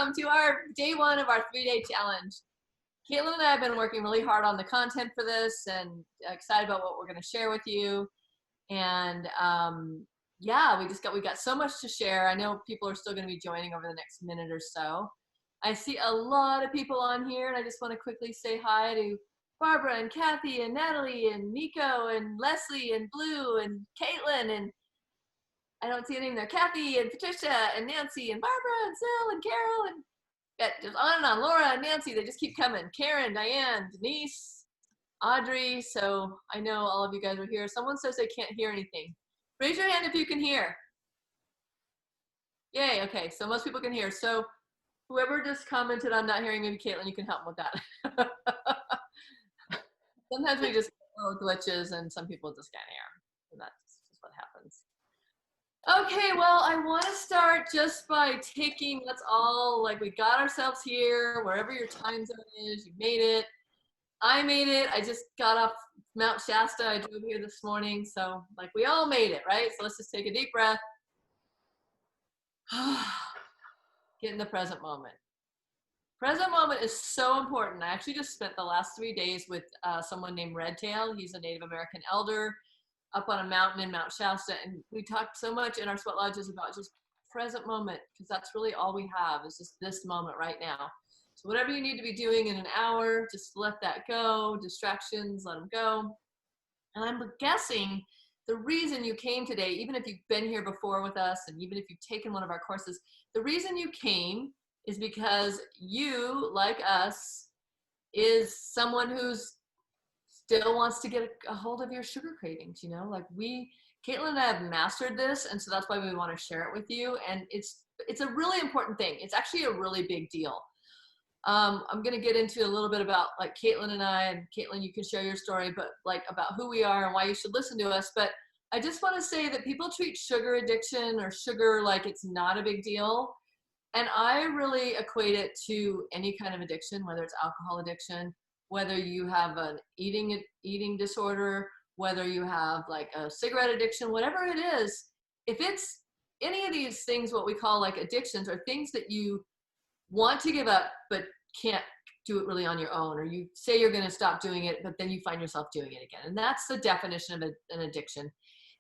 welcome to our day one of our 3-day challenge. Caitlin and I have been working really hard on the content for this and excited about what we're going to share with you. And yeah, we got so much to share. I know people are still going to be joining over the next minute or so. I see a lot of people on here, and I just want to quickly say hi to Barbara and Kathy and Natalie and Nico and Leslie and Blue and Caitlin, and I don't see a name there, Kathy and Patricia and Nancy and Barbara and Sil and Carol, and just on and on. Laura and Nancy, they just keep coming. Karen, Diane, Denise, Audrey. So I know all of you guys are here. Someone says they can't hear anything. Raise your hand if you can hear. Yay, okay, so most people can hear. So whoever just commented on not hearing, maybe Caitlin, you can help with that. Sometimes we just get glitches and some people just can't hear. And that's just what happens. Okay, well, I want to start just by taking, let's all, like, we got ourselves here, wherever your time zone is, you made it. I made it. I just got off Mount Shasta. I drove here this morning. So, like, we all made it, right? So let's just take a deep breath. Get in the present moment. Present moment is so important. I actually just spent the last 3 days with someone named Redtail. He's a Native American elder up on a mountain in Mount Shasta. And we talked so much in our sweat lodges about just present moment, because that's really all we have is just this moment right now. So whatever you need to be doing in an hour, just let that go. Distractions, let them go. And I'm guessing the reason you came today, even if you've been here before with us, and even if you've taken one of our courses, the reason you came is because you, like us, is someone who's still wants to get a hold of your sugar cravings, you know, like Caitlin and I have mastered this. And so that's why we want to share it with you. And it's a really important thing. It's actually a really big deal. I'm going to get into a little bit about like Caitlin and I, and Caitlin, you can share your story, but like about who we are and why you should listen to us. But I just want to say that people treat sugar addiction or sugar like it's not a big deal. And I really equate it to any kind of addiction, whether it's alcohol addiction, whether you have an eating disorder, whether you have like a cigarette addiction, whatever it is, if it's any of these things, what we call like addictions, are things that you want to give up, but can't do it really on your own, or you say you're going to stop doing it, but then you find yourself doing it again. And that's the definition of an addiction.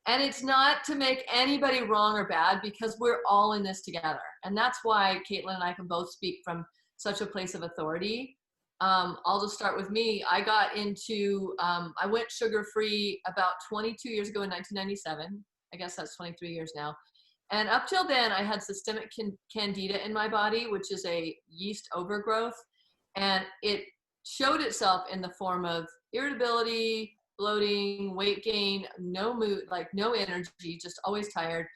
And it's not to make anybody wrong or bad, because we're all in this together. And that's why Caitlin and I can both speak from such a place of authority. I'll just start with me. I got into, I went sugar-free about 22 years ago in 1997. I guess that's 23 years now. And up till then, I had systemic candida in my body, which is a yeast overgrowth. And it showed itself in the form of irritability, bloating, weight gain, no mood, like no energy, just always tired,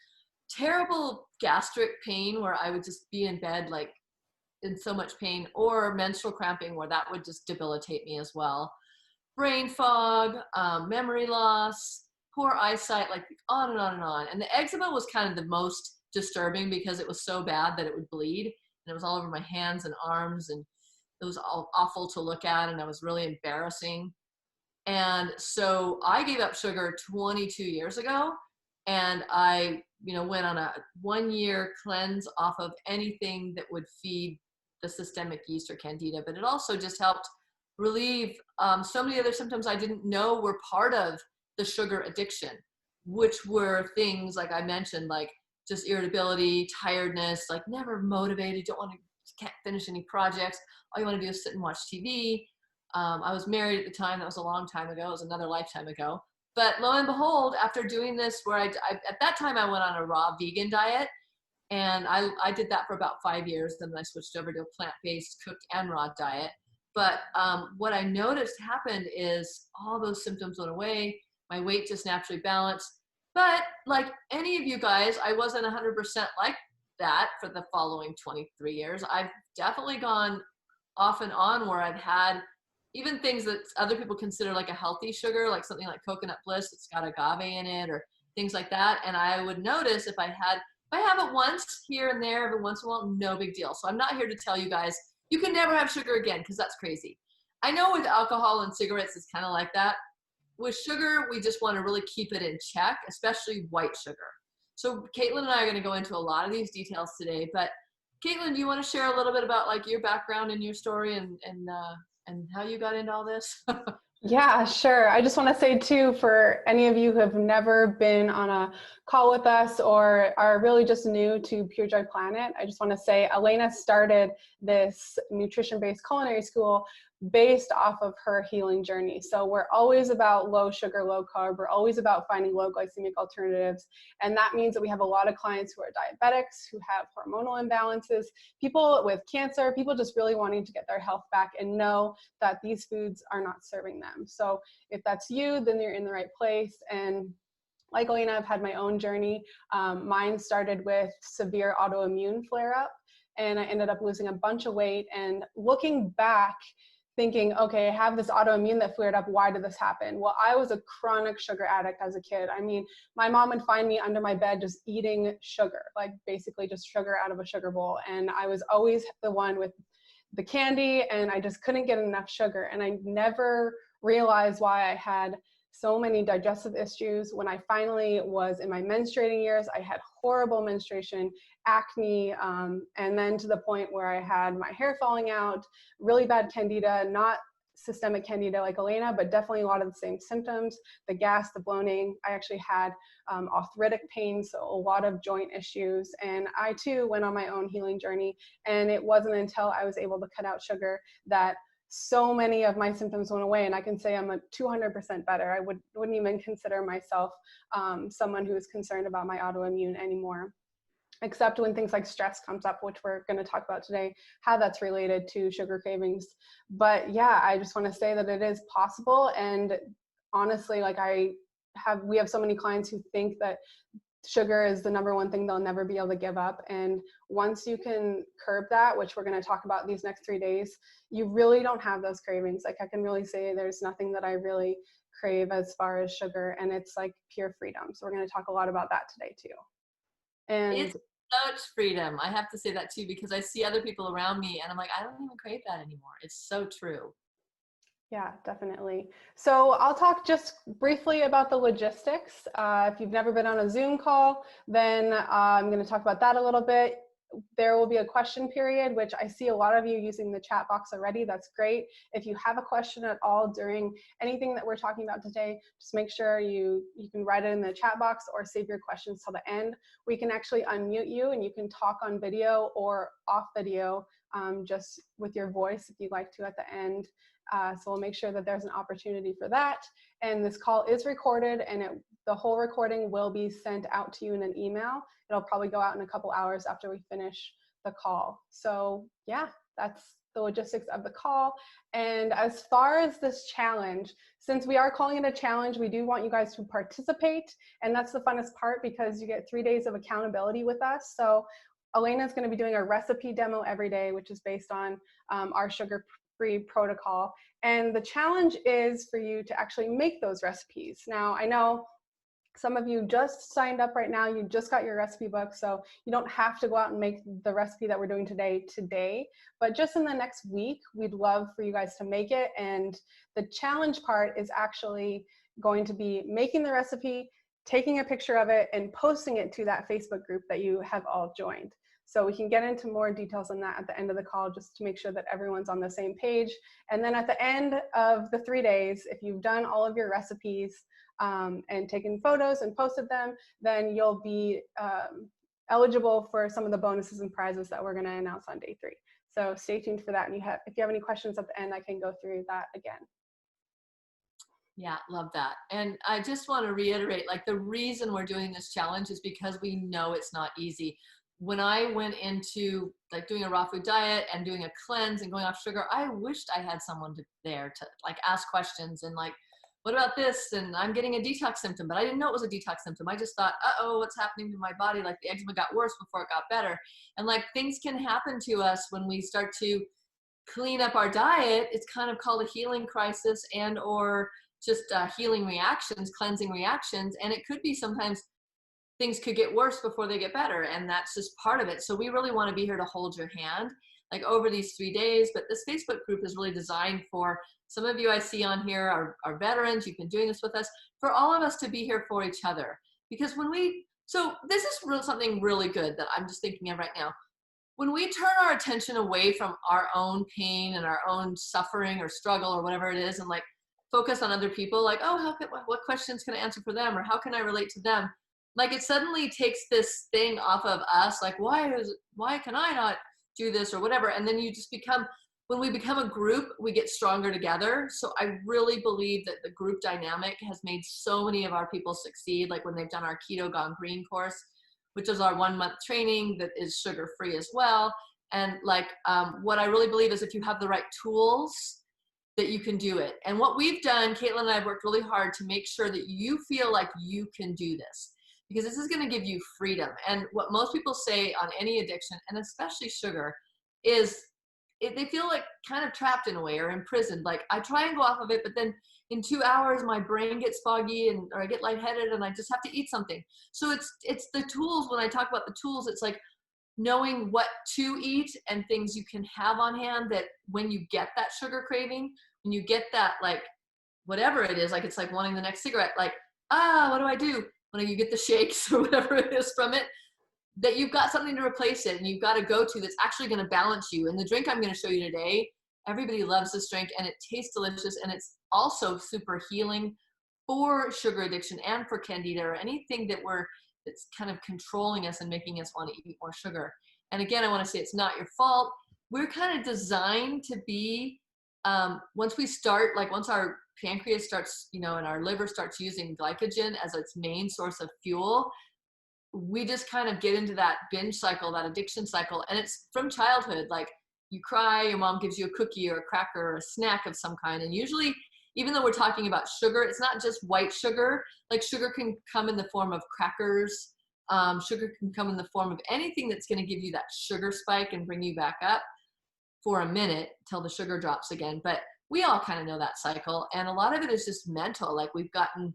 terrible gastric pain where I would just be in bed like in so much pain, or menstrual cramping where that would just debilitate me as well. Brain fog, memory loss, poor eyesight, like on and on and on. And the eczema was kind of the most disturbing because it was so bad that it would bleed, and it was all over my hands and arms, and it was all awful to look at, and it was really embarrassing. And so I gave up sugar 22 years ago, and I, went on a 1-year cleanse off of anything that would feed the systemic yeast or candida. But it also just helped relieve so many other symptoms I didn't know were part of the sugar addiction, which were things like I mentioned, like just irritability, tiredness, like never motivated, can't finish any projects. All you want to do is sit and watch TV. I was married at the time. That was a long time ago. It was another lifetime ago. But lo and behold, after doing this, where I at that time I went on a raw vegan diet, and I did that for about 5 years. Then I switched over to a plant-based cooked and raw diet. But what I noticed happened is all those symptoms went away. My weight just naturally balanced. But like any of you guys, I wasn't 100% like that for the following 23 years. I've definitely gone off and on where I've had even things that other people consider like a healthy sugar, like something like Coconut Bliss that's got agave in it, or things like that. And I would notice if I have it once here and there, every once in a while, no big deal. So I'm not here to tell you guys, you can never have sugar again, because that's crazy. I know with alcohol and cigarettes, it's kind of like that. With sugar, we just want to really keep it in check, especially white sugar. So Caitlin and I are going to go into a lot of these details today, but Caitlin, do you want to share a little bit about like your background and your story and how you got into all this? Yeah, sure. I just want to say too, for any of you who have never been on a call with us or are really just new to Pure Joy Planet, I just want to say Elena started this nutrition-based culinary school based off of her healing journey. So we're always about low sugar, low carb. We're always about finding low glycemic alternatives. And that means that we have a lot of clients who are diabetics, who have hormonal imbalances, people with cancer, people just really wanting to get their health back and know that these foods are not serving them. So if that's you, then you're in the right place. And like Elena, I've had my own journey. Mine started with severe autoimmune flare-up, and I ended up losing a bunch of weight. And looking back, thinking, okay, I have this autoimmune that flared up. Why did this happen? Well, I was a chronic sugar addict as a kid. I mean, my mom would find me under my bed just eating sugar, like basically just sugar out of a sugar bowl. And I was always the one with the candy, and I just couldn't get enough sugar. And I never realized why I had so many digestive issues. When I finally was in my menstruating years, I had horrible menstruation, acne, and then to the point where I had my hair falling out, really bad candida, not systemic candida like Elena, but definitely a lot of the same symptoms, the gas, the bloating. I actually had arthritic pain, so a lot of joint issues. And I too went on my own healing journey. And it wasn't until I was able to cut out sugar that so many of my symptoms went away. And I can say I'm a 200% better. I wouldn't even consider myself someone who is concerned about my autoimmune anymore, except when things like stress comes up, which we're going to talk about today, how that's related to sugar cravings. But yeah, I just want to say that it is possible. And honestly, like we have so many clients who think that sugar is the number one thing they'll never be able to give up. And once you can curb that, which we're going to talk about these next 3 days, you really don't have those cravings. Like I can really say there's nothing that I really crave as far as sugar, and it's like pure freedom. So we're going to talk a lot about that today too. And It's such freedom. I have to say that too, because I see other people around me and I'm like, I don't even crave that anymore. It's so true. yeah, definitely. So I'll talk just briefly about the logistics. If you've never been on a Zoom call, then I'm going to talk about that a little bit. There will be a question period, which I see a lot of you using the chat box already. That's great. If you have a question at all during anything that we're talking about today, just make sure you can write it in the chat box or save your questions till the end. We can actually unmute you and you can talk on video or off video, just with your voice if you'd like to at the end. So we'll make sure that there's an opportunity for that. And this call is recorded, and the whole recording will be sent out to you in an email. It'll probably go out in a couple hours after we finish the call. So yeah, that's the logistics of the call. And as far as this challenge, since we are calling it a challenge, we do want you guys to participate. And that's the funnest part, because you get 3 days of accountability with us. So Elena is going to be doing a recipe demo every day, which is based on our sugar-free protocol. And the challenge is for you to actually make those recipes. Now, I know some of you just signed up right now, you just got your recipe book, so you don't have to go out and make the recipe that we're doing today, but just in the next week, we'd love for you guys to make it. And the challenge part is actually going to be making the recipe, taking a picture of it, and posting it to that Facebook group that you have all joined. So we can get into more details on that at the end of the call, just to make sure that everyone's on the same page. And then at the end of the 3 days, if you've done all of your recipes and taken photos and posted them, then you'll be eligible for some of the bonuses and prizes that we're going to announce on day 3. So stay tuned for that. And if you have any questions at the end, I can go through that again. Yeah, love that. And I just want to reiterate, like, the reason we're doing this challenge is because we know it's not easy. When I went into like doing a raw food diet and doing a cleanse and going off sugar, I wished I had someone there to like ask questions and like, what about this? And I'm getting a detox symptom, but I didn't know it was a detox symptom. I just thought, uh-oh, what's happening to my body? Like the eczema got worse before it got better. And like things can happen to us when we start to clean up our diet. It's kind of called a healing crisis and or just healing reactions, cleansing reactions. And it could be sometimes things could get worse before they get better. And that's just part of it. So we really want to be here to hold your hand like over these 3 days. But this Facebook group is really designed for some of you I see on here are veterans. You've been doing this with us, for all of us to be here for each other. Because so this is something really good that I'm just thinking of right now. when we turn our attention away from our own pain and our own suffering or struggle or whatever it is, and like focus on other people, like, oh, what questions can I answer for them, or how can I relate to them? Like it suddenly takes this thing off of us, like why can I not do this or whatever, and then you just become, when we become a group, we get stronger together. So I really believe that the group dynamic has made so many of our people succeed. Like when they've done our Keto Gone Green course, which is our 1 month training that is sugar free as well. And like what I really believe is if you have the right tools, that you can do it. And what we've done, Caitlin and I have worked really hard to make sure that you feel like you can do this, because this is going to give you freedom. And what most people say on any addiction, and especially sugar, is they feel like kind of trapped in a way or imprisoned. Like I try and go off of it, but then in 2 hours my brain gets foggy and or I get lightheaded and I just have to eat something. So it's the tools. When I talk about the tools, it's like knowing what to eat and things you can have on hand, that when you get that sugar craving, when you get that, like whatever it is, like it's like wanting the next cigarette, like, what do I do? When you get the shakes or whatever it is from it, that you've got something to replace it, and you've got to go to that's actually going to balance you. And the drink I'm going to show you today, everybody loves this drink and it tastes delicious, and it's also super healing for sugar addiction and for candida or anything that's kind of controlling us and making us want to eat more sugar. And again, I want to say it's not your fault. We're kind of designed to be, once we start, like once our pancreas starts, and our liver starts using glycogen as its main source of fuel, we just kind of get into that binge cycle, that addiction cycle. And it's from childhood. Like you cry, your mom gives you a cookie or a cracker or a snack of some kind. And usually, even though we're talking about sugar, it's not just white sugar. Like sugar can come in the form of crackers. Sugar can come in the form of anything that's going to give you that sugar spike and bring you back up for a minute till the sugar drops again. But we all kind of know that cycle. And a lot of it is just mental. Like we've gotten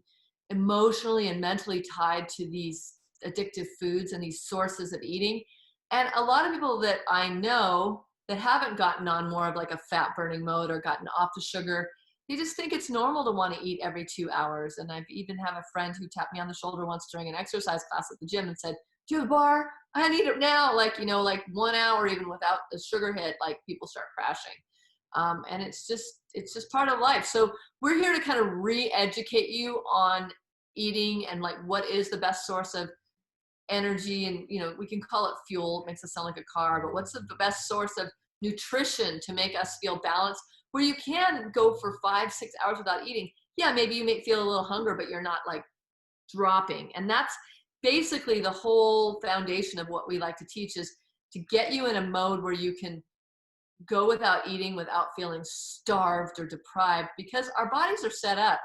emotionally and mentally tied to these addictive foods and these sources of eating. And a lot of people that I know that haven't gotten on more of like a fat burning mode or gotten off the sugar, they just think it's normal to want to eat every 2 hours. And I've even have a friend who tapped me on the shoulder once during an exercise class at the gym and said, do you have a bar? I need it now. Like, like 1 hour, even without the sugar hit, like people start crashing. And it's just part of life. So we're here to kind of re-educate you on eating and like what is the best source of energy. And we can call it fuel, it makes it sound like a car, but what's the best source of nutrition to make us feel balanced, where you can go for 5-6 hours without eating. Yeah, maybe you may feel a little hunger, but you're not like dropping. And that's basically the whole foundation of what we like to teach, is to get you in a mode where you can go without eating without feeling starved or deprived, because our bodies are set up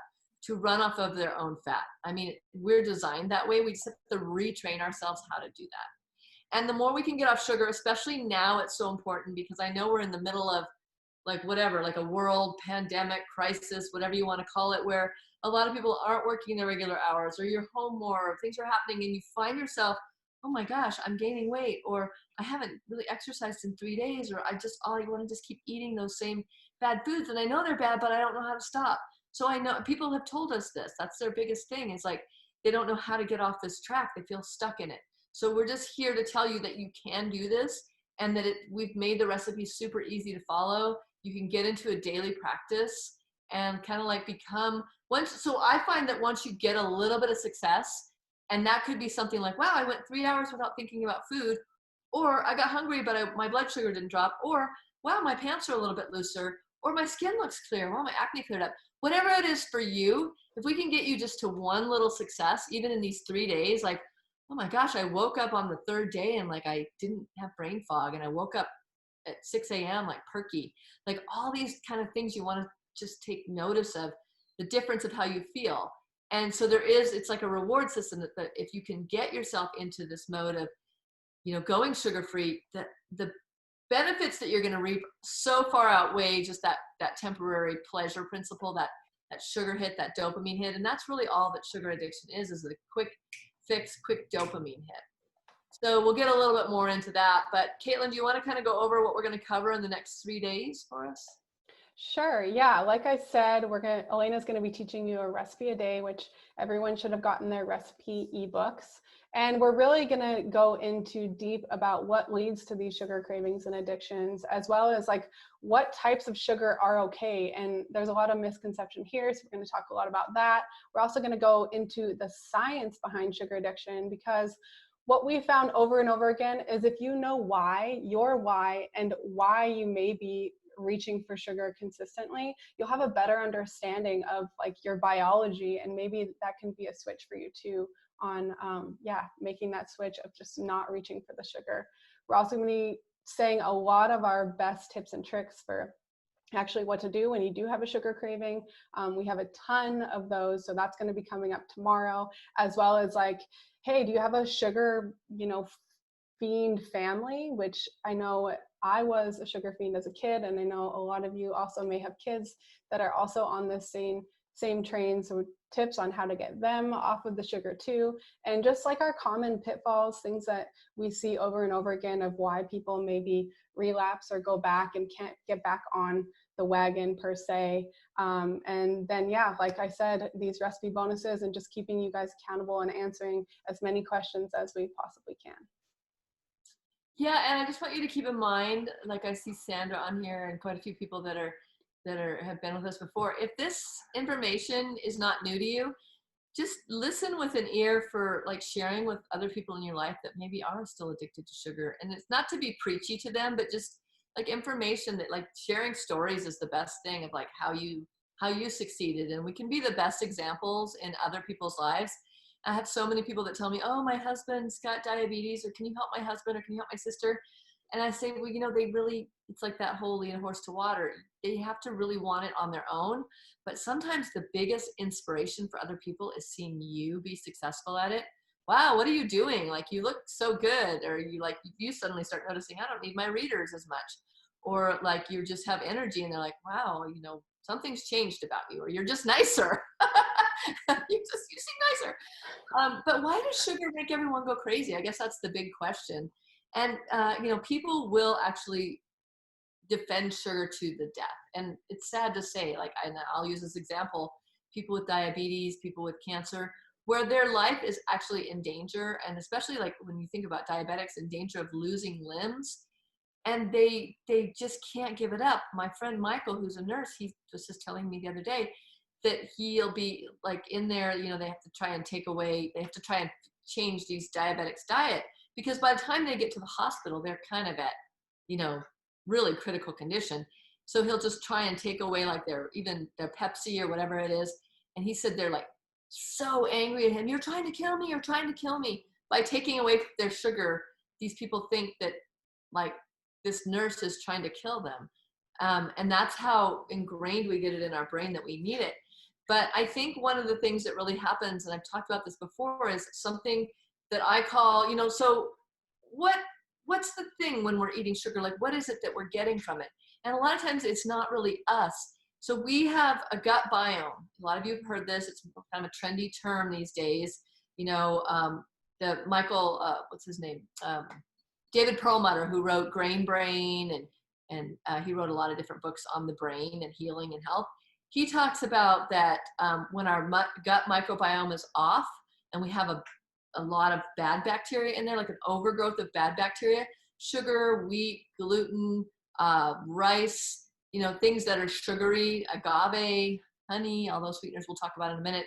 to run off of their own fat. I mean, we're designed that way. We just have to retrain ourselves how to do that. And the more we can get off sugar, especially now, it's so important, because I know we're in the middle of like whatever, like a world pandemic crisis, whatever you want to call it, where a lot of people aren't working their regular hours, or you're home more, or things are happening, and you find yourself, oh my gosh, I'm gaining weight, or I haven't really exercised in 3 days, or I want to just keep eating those same bad foods, and I know they're bad, but I don't know how to stop. So I know people have told us this. That's their biggest thing. It's like they don't know how to get off this track. They feel stuck in it. So we're just here to tell you that you can do this, and that we've made the recipe super easy to follow. You can get into a daily practice and kind of like become so I find that once you get a little bit of success, and that could be something like, wow, I went 3 hours without thinking about food, or I got hungry, but my blood sugar didn't drop, or wow, my pants are a little bit looser, or my skin looks clear, wow, my acne cleared up. Whatever it is for you, if we can get you just to one little success, even in these 3 days, like, oh my gosh, I woke up on the third day and like I didn't have brain fog, and I woke up at 6 a.m. like perky, like all these kind of things you want to just take notice of, the difference of how you feel. And so it's like a reward system that if you can get yourself into this mode of, going sugar-free, the benefits that you're going to reap so far outweigh just that temporary pleasure principle, that sugar hit, that dopamine hit. And that's really all that sugar addiction is a quick fix, quick dopamine hit. So we'll get a little bit more into that. But Caitlin, do you want to kind of go over what we're going to cover in the next 3 days for us? Sure. Yeah. Like I said, Elena's going to be teaching you a recipe a day, which everyone should have gotten their recipe ebooks. And we're really going to go into deep about what leads to these sugar cravings and addictions, as well as like what types of sugar are okay. And there's a lot of misconception here, so we're going to talk a lot about that. We're also going to go into the science behind sugar addiction, because what we found over and over again is if you know why, your why, and why you may be reaching for sugar consistently, you'll have a better understanding of like your biology, and maybe that can be a switch for you too on making that switch of just not reaching for the sugar. We're also going to be saying a lot of our best tips and tricks for actually what to do when you do have a sugar craving. We have a ton of those, so that's going to be coming up tomorrow, as well as like, hey, do you have a sugar, fiend family? Which I know I was a sugar fiend as a kid, and I know a lot of you also may have kids that are also on this same train. So tips on how to get them off of the sugar too, and just like our common pitfalls, things that we see over and over again of why people maybe relapse or go back and can't get back on the wagon per se. And then, like I said, these recipe bonuses and just keeping you guys accountable and answering as many questions as we possibly can. Yeah, and I just want you to keep in mind, like I see Sandra on here and quite a few people that have been with us before. If this information is not new to you, just listen with an ear for like sharing with other people in your life that maybe are still addicted to sugar. And it's not to be preachy to them, but just like information that like sharing stories is the best thing of like how you succeeded. And we can be the best examples in other people's lives. I have so many people that tell me, oh, my husband's got diabetes, or can you help my husband, or can you help my sister? And I say, well, they really, it's like that whole lead a horse to water. They have to really want it on their own. But sometimes the biggest inspiration for other people is seeing you be successful at it. Wow, what are you doing? Like, you look so good. Or you suddenly start noticing, I don't need my readers as much. Or like you just have energy and they're like, wow, something's changed about you, or you're just nicer. you seem nicer. But why does sugar make everyone go crazy? I guess that's the big question. And, people will actually defend sugar to the death. And it's sad to say, like, and I'll use this example, people with diabetes, people with cancer, where their life is actually in danger. And especially like when you think about diabetics, in danger of losing limbs, and they just can't give it up. My friend Michael, who's a nurse, he was just telling me the other day that he'll be like in there, they have to try and change these diabetics' diet, because by the time they get to the hospital, they're kind of at, really critical condition. So he'll just try and take away like their Pepsi or whatever it is. And he said they're like so angry at him. You're trying to kill me. You're trying to kill me. By taking away their sugar, these people think that like this nurse is trying to kill them. And that's how ingrained we get it in our brain that we need it. But I think one of the things that really happens, and I've talked about this before, is something that I call, so what's the thing when we're eating sugar? Like, what is it that we're getting from it? And a lot of times it's not really us. So we have a gut biome. A lot of you have heard this. It's kind of a trendy term these days. The Michael, what's his name? David Perlmutter, who wrote Grain Brain, and he wrote a lot of different books on the brain and healing and health. He talks about that when our gut microbiome is off and we have a lot of bad bacteria in there, like an overgrowth of bad bacteria, sugar, wheat, gluten, rice, things that are sugary, agave, honey, all those sweeteners we'll talk about in a minute,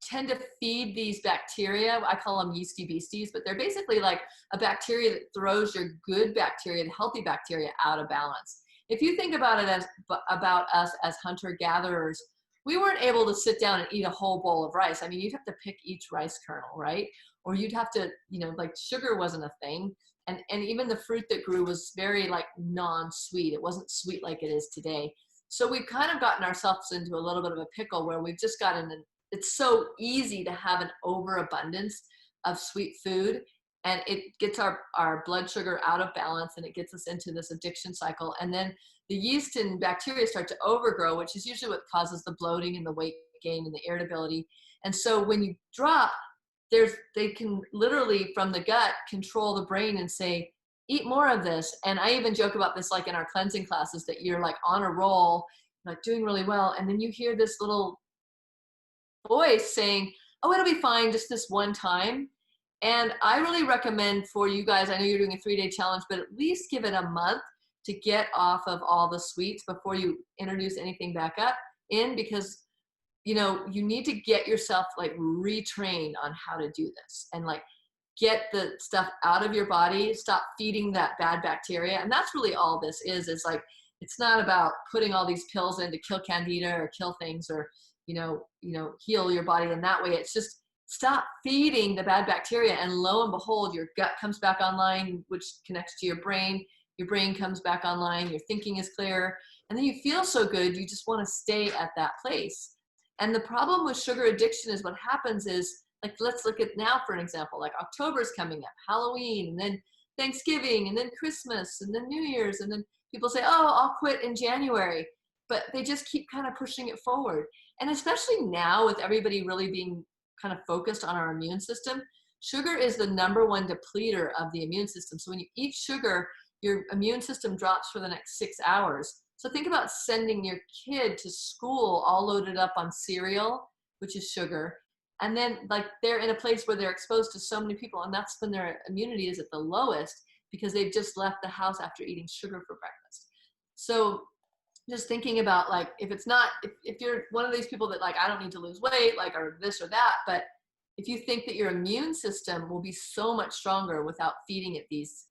tend to feed these bacteria. I call them yeasty beasties, but they're basically like a bacteria that throws your good bacteria, the healthy bacteria, out of balance. If you think about it about us as hunter-gatherers, we weren't able to sit down and eat a whole bowl of rice. I mean, you'd have to pick each rice kernel, right? Or you'd have to, like sugar wasn't a thing. And even the fruit that grew was very like non-sweet. It wasn't sweet like it is today. So we've kind of gotten ourselves into a little bit of a pickle where we've just gotten, it's so easy to have an overabundance of sweet food. And it gets our blood sugar out of balance, and it gets us into this addiction cycle. And then the yeast and bacteria start to overgrow, which is usually what causes the bloating and the weight gain and the irritability. And so when you drop, they can literally from the gut control the brain and say, eat more of this. And I even joke about this like in our cleansing classes, that you're like on a roll, like doing really well. And then you hear this little voice saying, oh, it'll be fine just this one time. And I really recommend for you guys, I know you're doing a 3-day challenge, but at least give it a month to get off of all the sweets before you introduce anything back up in, because you need to get yourself like retrained on how to do this and like get the stuff out of your body, stop feeding that bad bacteria. And that's really all this is like, it's not about putting all these pills in to kill candida or kill things or, heal your body in that way. It's just stop feeding the bad bacteria. And lo and behold, your gut comes back online, which connects to your brain. Your brain comes back online. Your thinking is clear. And then you feel so good. You just want to stay at that place. And the problem with sugar addiction is what happens is, like, let's look at now for an example, like October's coming up, Halloween, and then Thanksgiving, and then Christmas, and then New Year's, and then people say, oh, I'll quit in January. But they just keep kind of pushing it forward. And especially now with everybody really being kind of focused on our immune system, sugar is the #1 depleter of the immune system. So when you eat sugar, your immune system drops for the next 6 hours. So think about sending your kid to school all loaded up on cereal, which is sugar. And then like they're in a place where they're exposed to so many people, and that's when their immunity is at the lowest because they've just left the house after eating sugar for breakfast. So just thinking about like, if you're one of these people that like, I don't need to lose weight, like, or this or that, but if you think that your immune system will be so much stronger without feeding it these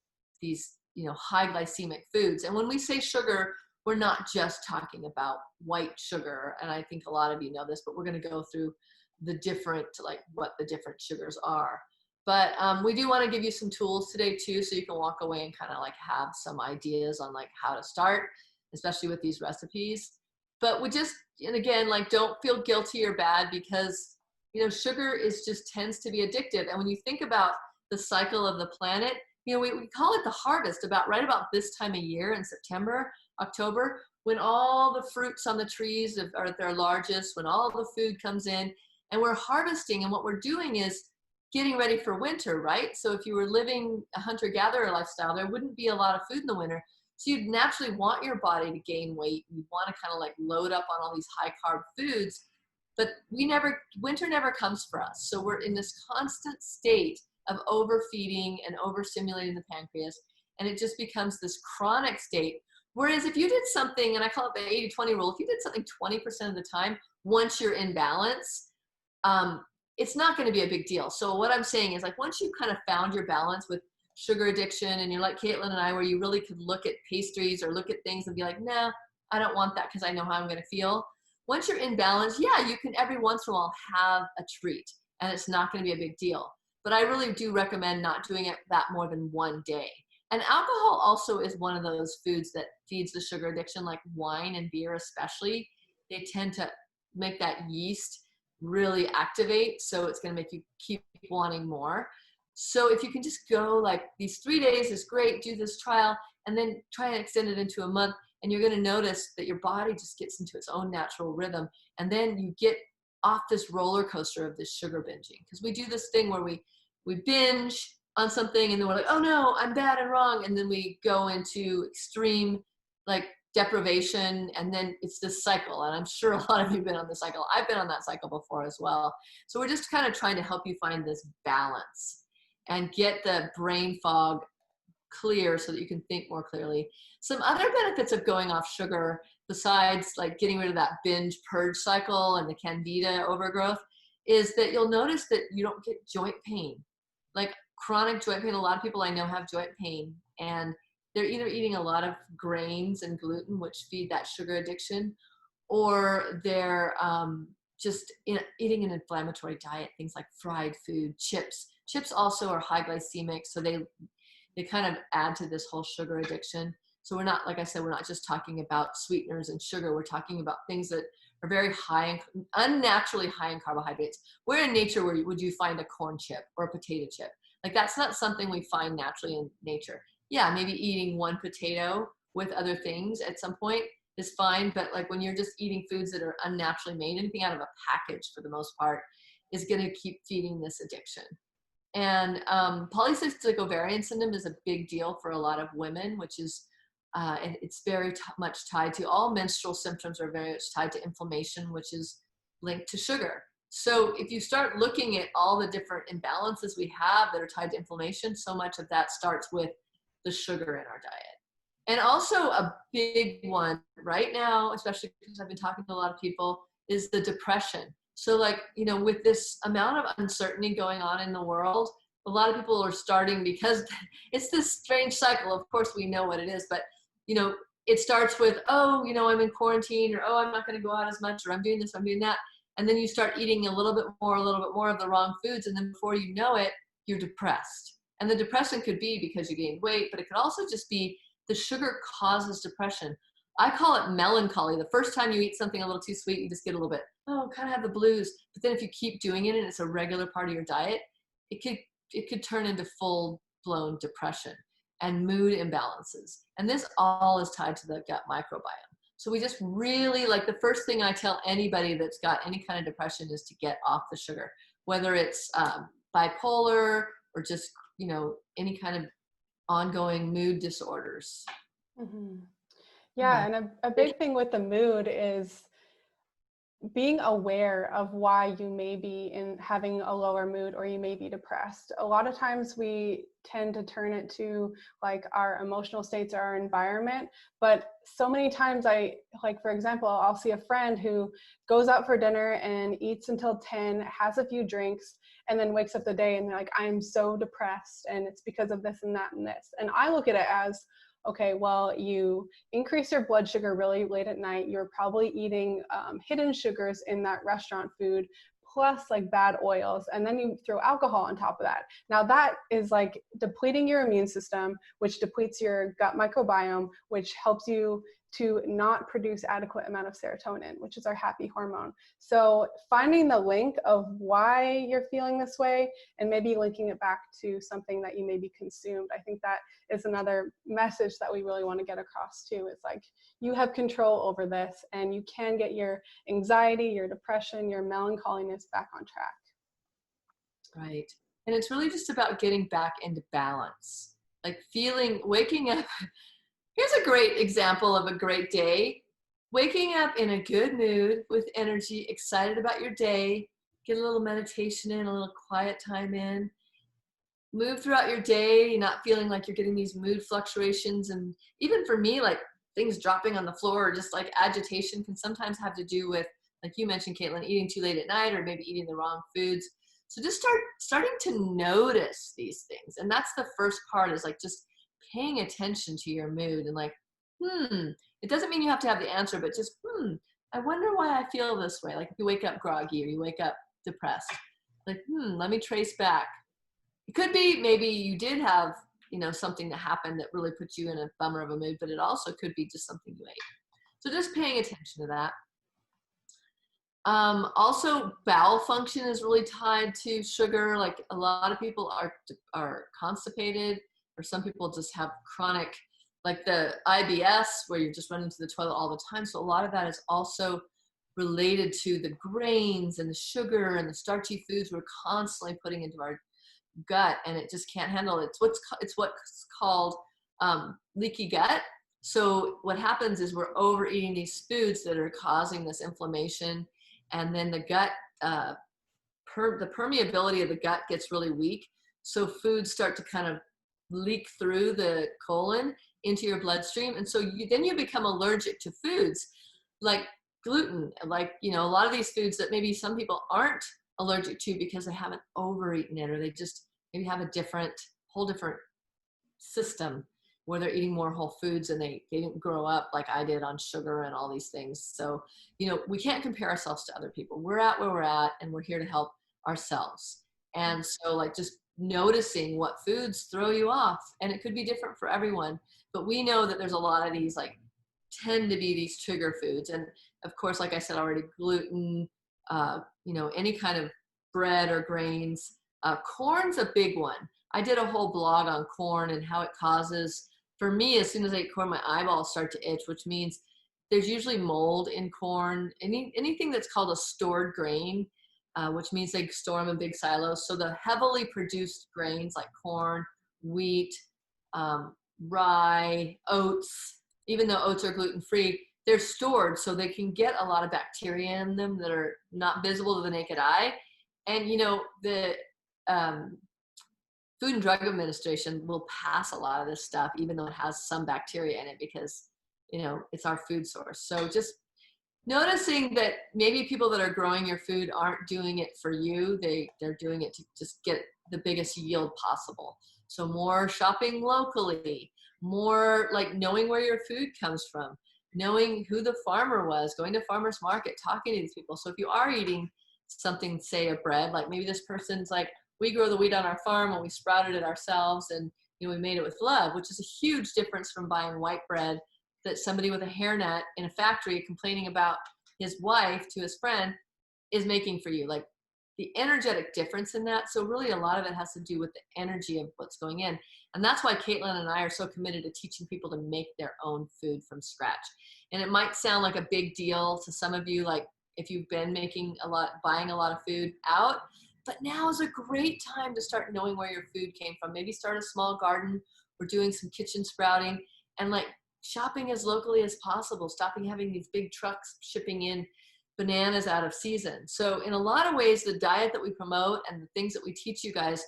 high glycemic foods. And when we say sugar, we're not just talking about white sugar. And I think a lot of you know this, but we're going to go through the different, like what the different sugars are. But we do want to give you some tools today too, so you can walk away and kind of like have some ideas on like how to start, especially with these recipes. But and again, like, don't feel guilty or bad because, sugar just tends to be addictive. And when you think about the cycle of the planet, we call it the harvest right about this time of year in September, October, when all the fruits on the trees are at their largest, when all the food comes in and we're harvesting. And what we're doing is getting ready for winter, right? So if you were living a hunter-gatherer lifestyle, there wouldn't be a lot of food in the winter. So you'd naturally want your body to gain weight. You'd want to kind of like load up on all these high carb foods, but winter never comes for us. So we're in this constant state of overfeeding and overstimulating the pancreas. And it just becomes this chronic state. Whereas if you did something, and I call it the 80-20 rule, if you did something 20% of the time, once you're in balance, it's not going to be a big deal. So what I'm saying is, like, once you kind of found your balance with sugar addiction and you're like Caitlin and I, where you really could look at pastries or look at things and be like, nah, I don't want that because I know how I'm going to feel. Once you're in balance, yeah, you can every once in a while have a treat and it's not going to be a big deal. But I really do recommend not doing it that more than one day. And alcohol also is one of those foods that feeds the sugar addiction, like wine and beer especially. They tend to make that yeast really activate, so it's going to make you keep wanting more. So if you can just go like these 3 days is great, do this trial, and then try and extend it into a month, and you're going to notice that your body just gets into its own natural rhythm. And then you get off this roller coaster of this sugar binging, because we do this thing where we binge on something and then we're like, oh no, I'm bad and wrong, and then we go into extreme like deprivation, and then it's this cycle. And I'm sure a lot of you have been on the cycle. I've been on that cycle before as well. So we're just kind of trying to help you find this balance and get the brain fog clear so that you can think more clearly. Some other benefits of going off sugar, besides like getting rid of that binge purge cycle and the candida overgrowth, is that you'll notice that you don't get joint pain. Like chronic joint pain, a lot of people I know have joint pain, and they're either eating a lot of grains and gluten, which feed that sugar addiction, or they're just eating an inflammatory diet, things like fried food, chips. Chips also are high glycemic, so they kind of add to this whole sugar addiction. So we're not, like I said, we're not just talking about sweeteners and sugar. We're talking about things that are very high, unnaturally high in carbohydrates. Where in nature would you find a corn chip or a potato chip? Like, that's not something we find naturally in nature. Yeah, maybe eating one potato with other things at some point is fine, but like when you're just eating foods that are unnaturally made, anything out of a package for the most part is going to keep feeding this addiction. And polycystic ovarian syndrome is a big deal for a lot of women, which is, and it's very much tied to, all menstrual symptoms are very much tied to inflammation, which is linked to sugar. So if you start looking at all the different imbalances we have that are tied to inflammation, so much of that starts with the sugar in our diet. And also a big one right now, especially because I've been talking to a lot of people, is the depression. So like, with this amount of uncertainty going on in the world, a lot of people are starting, because it's this strange cycle. Of course, we know what it is, but it starts with, oh, I'm in quarantine, or, oh, I'm not going to go out as much, or I'm doing this, I'm doing that. And then you start eating a little bit more of the wrong foods. And then before you know it, you're depressed. And the depression could be because you gained weight, but it could also just be the sugar causes depression. I call it melancholy. The first time you eat something a little too sweet, you just get a little bit, oh, kind of have the blues. But then if you keep doing it and it's a regular part of your diet, it could turn into full blown depression and mood imbalances. And this all is tied to the gut microbiome. So we just really, like, the first thing I tell anybody that's got any kind of depression is to get off the sugar, whether it's bipolar or just, any kind of ongoing mood disorders. Mm-hmm. Yeah. Yeah, and a big thing with the mood is being aware of why you may be in having a lower mood or you may be depressed. A lot of times we tend to turn it to like our emotional states or our environment, but so many times for example, I'll see a friend who goes out for dinner and eats until 10, has a few drinks, and then wakes up the day and they're like, I'm so depressed and it's because of this and that and this. And I look at it as, okay, well, you increase your blood sugar really late at night. You're probably eating hidden sugars in that restaurant food, plus like bad oils. And then you throw alcohol on top of that. Now that is like depleting your immune system, which depletes your gut microbiome, which helps you to not produce adequate amount of serotonin, which is our happy hormone. So finding the link of why you're feeling this way and maybe linking it back to something that you maybe consumed. I think that is another message that we really want to get across too. It's like, you have control over this and you can get your anxiety, your depression, your melancholiness back on track. Right. And it's really just about getting back into balance, like waking up. Here's a great example of a great day. Waking up in a good mood with energy, excited about your day, get a little meditation in, a little quiet time in, move throughout your day, not feeling like you're getting these mood fluctuations. And even for me, like things dropping on the floor or just like agitation can sometimes have to do with, like you mentioned, Caitlin, eating too late at night or maybe eating the wrong foods. So just starting to notice these things. And that's the first part, is like just paying attention to your mood and like, it doesn't mean you have to have the answer, but just, I wonder why I feel this way. Like if you wake up groggy or you wake up depressed, like, let me trace back. It could be maybe you did have, something that happened that really put you in a bummer of a mood, but it also could be just something you ate. So just paying attention to that. Also, bowel function is really tied to sugar. Like a lot of people are constipated, or some people just have chronic, like the IBS, where you're just running to the toilet all the time. So a lot of that is also related to the grains and the sugar and the starchy foods we're constantly putting into our gut, and it just can't handle it. It's what's called leaky gut. So what happens is we're overeating these foods that are causing this inflammation, and then the gut, the permeability of the gut gets really weak. So foods start to kind of leak through the colon into your bloodstream, and so then you become allergic to foods like gluten, like a lot of these foods that maybe some people aren't allergic to because they haven't overeaten it, or they just maybe have a whole different system where they're eating more whole foods and they didn't grow up like I did on sugar and all these things. So, we can't compare ourselves to other people. We're at where we're at, and we're here to help ourselves. And so like just noticing what foods throw you off, and it could be different for everyone, but we know that there's a lot of these like tend to be these trigger foods. And of course, like I said already, gluten, any kind of bread or grains. Corn's a big one. I did a whole blog on corn and how it causes, for me, as soon as I eat corn, my eyeballs start to itch, which means there's usually mold in corn. Anything that's called a stored grain, which means they store them in big silos. So the heavily produced grains like corn, wheat, rye, oats, even though oats are gluten-free, they're stored so they can get a lot of bacteria in them that are not visible to the naked eye. And, the um, Food and Drug Administration will pass a lot of this stuff, even though it has some bacteria in it, because, it's our food source. So just noticing that maybe people that are growing your food aren't doing it for you. They're doing it to just get the biggest yield possible. So more shopping locally, more like knowing where your food comes from, knowing who the farmer was, going to farmers market, talking to these people. So if you are eating something, say a bread, like maybe this person's like, we grow the wheat on our farm and we sprouted it ourselves, and we made it with love, which is a huge difference from buying white bread that somebody with a hairnet in a factory complaining about his wife to his friend is making for you. Like the energetic difference in that. So really a lot of it has to do with the energy of what's going in. And that's why Caitlin and I are so committed to teaching people to make their own food from scratch. And it might sound like a big deal to some of you, like if you've been buying a lot of food out, but now is a great time to start knowing where your food came from. Maybe start a small garden or doing some kitchen sprouting, and like shopping as locally as possible, stopping having these big trucks shipping in bananas out of season. So in a lot of ways, the diet that we promote and the things that we teach you guys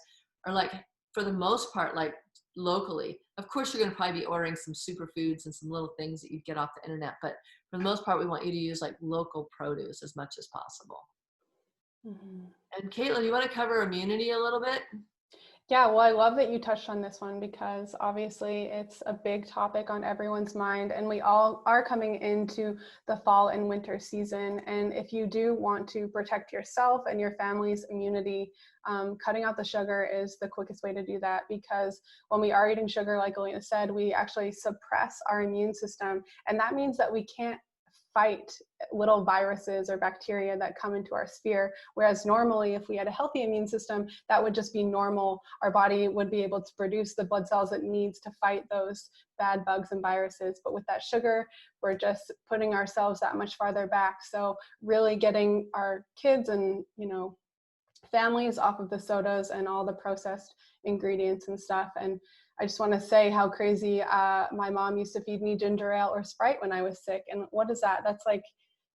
are like, for the most part, like locally. Of course, you're going to probably be ordering some superfoods and some little things that you get off the internet, but for the most part, we want you to use like local produce as much as possible. Mm-hmm. And Caitlin, you want to cover immunity a little bit? Yeah, well, I love that you touched on this one because obviously it's a big topic on everyone's mind, and we all are coming into the fall and winter season. And if you do want to protect yourself and your family's immunity, cutting out the sugar is the quickest way to do that, because when we are eating sugar, like Alina said, we actually suppress our immune system. And that means that we can't fight little viruses or bacteria that come into our sphere. Whereas normally, if we had a healthy immune system, that would just be normal. Our body would be able to produce the blood cells it needs to fight those bad bugs and viruses. But with that sugar, we're just putting ourselves that much farther back. So really getting our kids and, families off of the sodas and all the processed ingredients and stuff. And I just want to say how crazy my mom used to feed me ginger ale or Sprite when I was sick. And what is that? That's like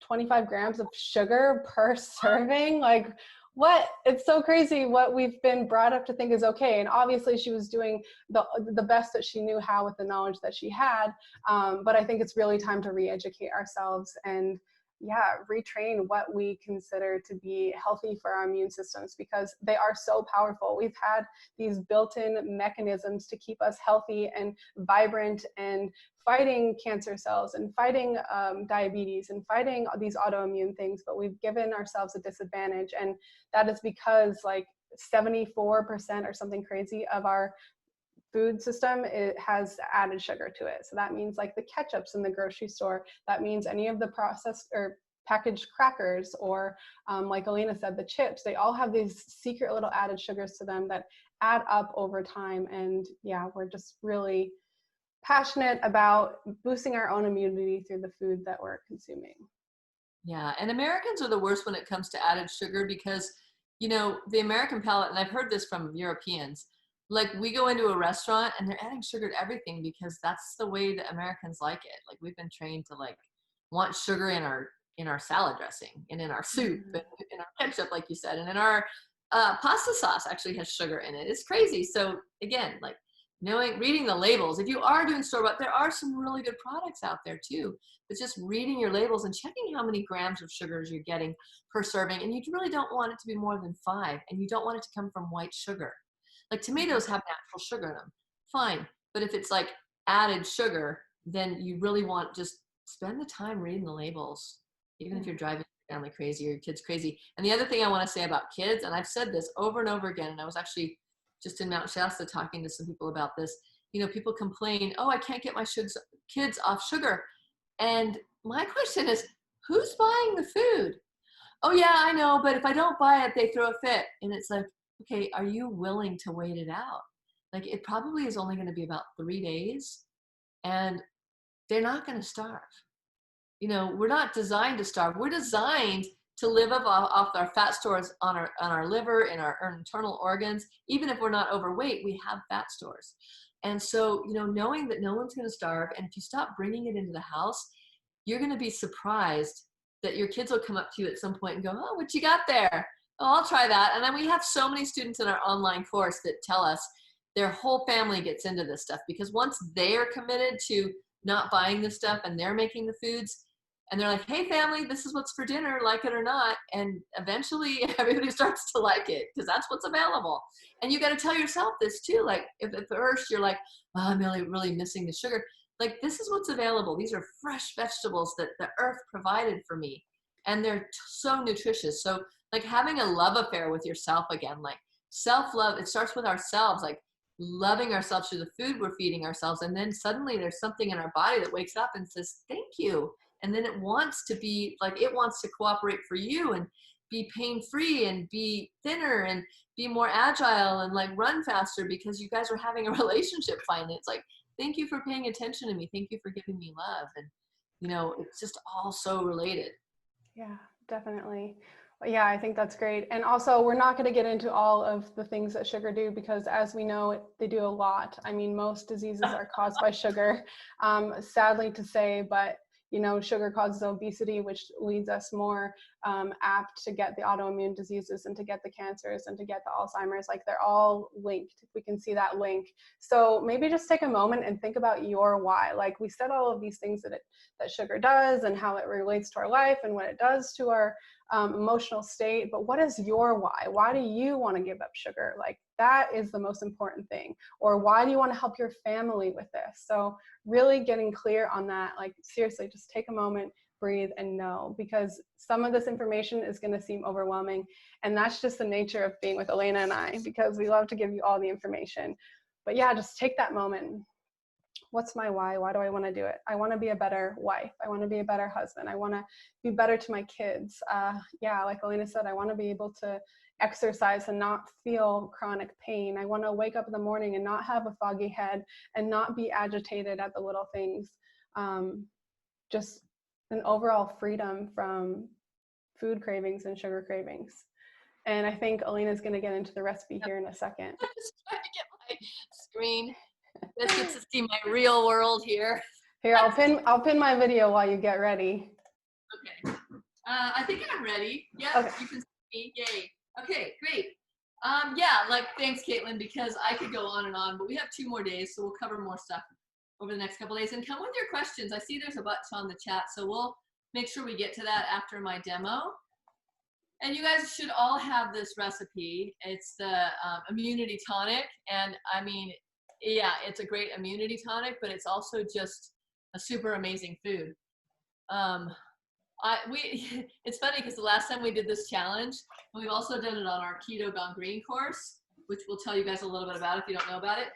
25 grams of sugar per serving. Like, what? It's so crazy what we've been brought up to think is okay. And obviously she was doing the best that she knew how with the knowledge that she had. But I think it's really time to re-educate ourselves and retrain what we consider to be healthy for our immune systems, because they are so powerful. We've had these built-in mechanisms to keep us healthy and vibrant and fighting cancer cells and fighting diabetes and fighting these autoimmune things, but we've given ourselves a disadvantage. And that is because like 74% or something crazy of our food system, it has added sugar to it. So that means like the ketchups in the grocery store, that means any of the processed or packaged crackers, or like Alina said, the chips, they all have these secret little added sugars to them that add up over time. And yeah, we're just really passionate about boosting our own immunity through the food that we're consuming. Yeah, and Americans are the worst when it comes to added sugar because, the American palate, and I've heard this from Europeans, like we go into a restaurant and they're adding sugar to everything because that's the way that Americans like it. Like we've been trained to like want sugar in our salad dressing and in our soup and in our ketchup, like you said, and in our pasta sauce actually has sugar in it. It's crazy. So again, like reading the labels, if you are doing store-bought, there are some really good products out there too. But just reading your labels and checking how many grams of sugars you're getting per serving, and you really don't want it to be more than 5, and you don't want it to come from white sugar. Like tomatoes have natural sugar in them, fine. But if it's like added sugar, then you really want just spend the time reading the labels, even if you're driving your family crazy or your kids crazy. And the other thing I want to say about kids, and I've said this over and over again, and I was actually just in Mount Shasta talking to some people about this. People complain, oh, I can't get my kids off sugar. And my question is, who's buying the food? Oh yeah, I know, but if I don't buy it, they throw a fit. And it's like, okay, are you willing to wait it out? Like it probably is only going to be about 3 days and they're not going to starve. We're not designed to starve. We're designed to live off our fat stores on our liver and our internal organs. Even if we're not overweight, we have fat stores. And so, knowing that no one's going to starve, and if you stop bringing it into the house, you're going to be surprised that your kids will come up to you at some point and go, oh, what you got there? Oh, I'll try that. And then we have so many students in our online course that tell us their whole family gets into this stuff, because once they're committed to not buying this stuff and they're making the foods, and they're like, hey family, this is what's for dinner, like it or not. And eventually everybody starts to like it because that's what's available. And you got to tell yourself this too. Like if at first you're like, oh, I'm really missing the sugar. Like, this is what's available. These are fresh vegetables that the earth provided for me. And they're so nutritious. So like having a love affair with yourself again, like self-love, it starts with ourselves, like loving ourselves through the food we're feeding ourselves. And then suddenly there's something in our body that wakes up and says, thank you. And then it wants to be like, it wants to cooperate for you and be pain-free and be thinner and be more agile and like run faster because you guys are having a relationship finally. It's like, thank you for paying attention to me. Thank you for giving me love. And, you know, it's just all so related. Yeah, definitely. Yeah, I think that's great. And also, we're not going to get into all of the things that sugar do because, as we know, they do a lot. I mean, most diseases are caused by sugar, sadly to say, but you know, sugar causes obesity, which leads us more apt to get the autoimmune diseases and to get the cancers and to get the Alzheimer's. Like, they're all linked, if we can see that link. So maybe just take a moment and think about your why. Like, we said all of these things that sugar does and how it relates to our life and what it does to our emotional state, but what is your why? Why do you want to give up sugar? Like, that is the most important thing. Or why do you want to help your family with this? So really getting clear on that, like seriously, just take a moment, breathe, and know, because some of this information is going to seem overwhelming. And that's just the nature of being with Elena and I, because we love to give you all the information. But yeah, just take that moment. What's my why? Why do I want to do it? I want to be a better wife. I want to be a better husband. I want to be better to my kids. Yeah, like Elena said, I want to be able to exercise and not feel chronic pain. I want to wake up in the morning and not have a foggy head and not be agitated at the little things. Just an overall freedom from food cravings and sugar cravings. And I think Elena's going to get into the recipe here in a second. I'm just trying to get my screen. Let's get to see my real world here. Here, I'll pin my video while you get ready. Okay. I think I'm ready. Yeah, okay. You can see me. Yay. Okay, great. Yeah, like thanks, Caitlin, because I could go on and on, but we have 2 more days, so we'll cover more stuff over the next couple of days. And come with your questions. I see there's a bunch on the chat, so we'll make sure we get to that after my demo. And you guys should all have this recipe. It's the immunity tonic, and I mean, yeah, it's a great immunity tonic, but it's also just a super amazing food. It's funny because the last time we did this challenge, and we've also done it on our Keto Gone Green course, which we'll tell you guys a little bit about if you don't know about it.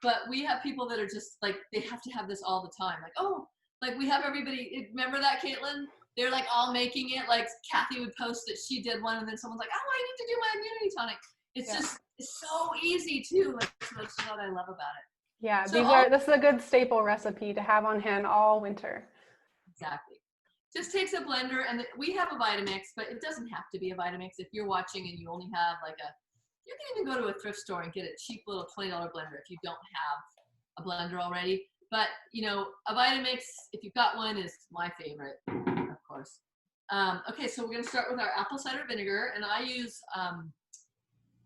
But we have people that are just like, they have to have this all the time. Like, oh, like we have everybody, remember that, Caitlin? They're like all making it. Like Kathy would post that she did one, and then someone's like, oh, I need to do my immunity tonic. It's just, it's so easy too. That's what I love about it. Yeah, so this is a good staple recipe to have on hand all winter. Exactly. Just takes a blender, and we have a Vitamix, but it doesn't have to be a Vitamix. If you're watching and you only have like you can even go to a thrift store and get a cheap little $20 blender if you don't have a blender already. But you know, a Vitamix, if you've got one, is my favorite, of course. Okay, so we're gonna start with our apple cider vinegar, and I use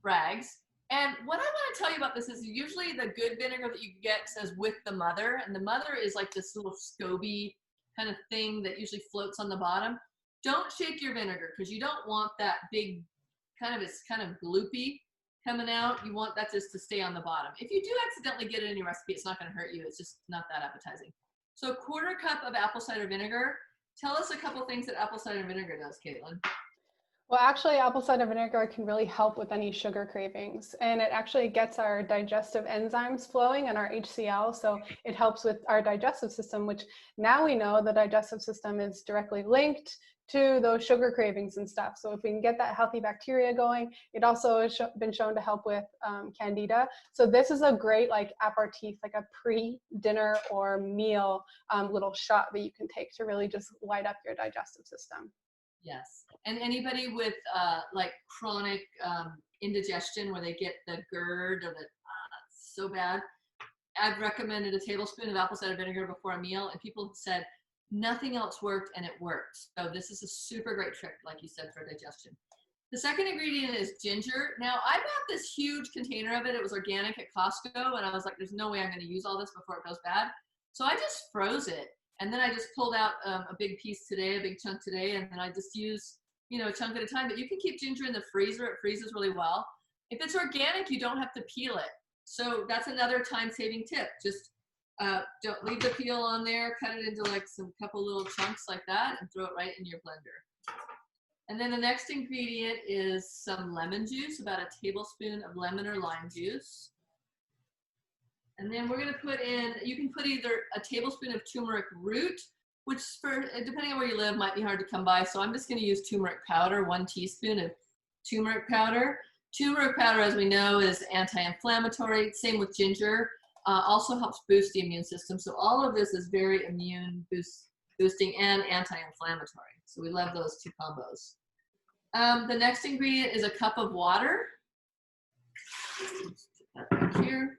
Bragg's. And what I want to tell you about this is usually the good vinegar that you get says with the mother, and the mother is like this little scoby kind of thing that usually floats on the bottom. Don't shake your vinegar because you don't want that big it's kind of gloopy coming out. You want that just to stay on the bottom. If you do accidentally get it in your recipe, it's not going to hurt you. It's just not that appetizing. So 1/4 cup of apple cider vinegar. Tell us a couple things that apple cider vinegar does, Caitlin. Well, actually, apple cider vinegar can really help with any sugar cravings, and it actually gets our digestive enzymes flowing and our HCl, so it helps with our digestive system, which now we know the digestive system is directly linked to those sugar cravings and stuff. So if we can get that healthy bacteria going, it also has been shown to help with candida. So this is a great like aperitif, like a pre-dinner or meal little shot that you can take to really just light up your digestive system. Yes. And anybody with like chronic indigestion where they get the GERD or the so bad, I've recommended a tablespoon of apple cider vinegar before a meal, and people have said Nothing else worked, and it worked. So this is a super great trick, like you said, for digestion. The second ingredient is ginger. Now, I bought this huge container of it. It was organic at Costco, and I was like, there's no way I'm going to use all this before it goes bad. So I just froze it, and then I just pulled out a big piece today, a big chunk today, and then I just use, a chunk at a time. But you can keep ginger in the freezer. It freezes really well. If it's organic, you don't have to peel it. So that's another time-saving tip. Just don't leave the peel on there. Cut it into like some couple little chunks like that and throw it right in your blender. And then the next ingredient is some lemon juice, about a tablespoon of lemon or lime juice. And then we're going to put in, you can put either a tablespoon of turmeric root, which depending on where you live might be hard to come by. So I'm just going to use turmeric powder, 1 teaspoon of turmeric powder. Turmeric powder, as we know, is anti-inflammatory. Same with ginger. Also helps boost the immune system. So all of this is very immune boosting and anti-inflammatory. So we love those two combos. The next ingredient is a cup of water. Put that right here.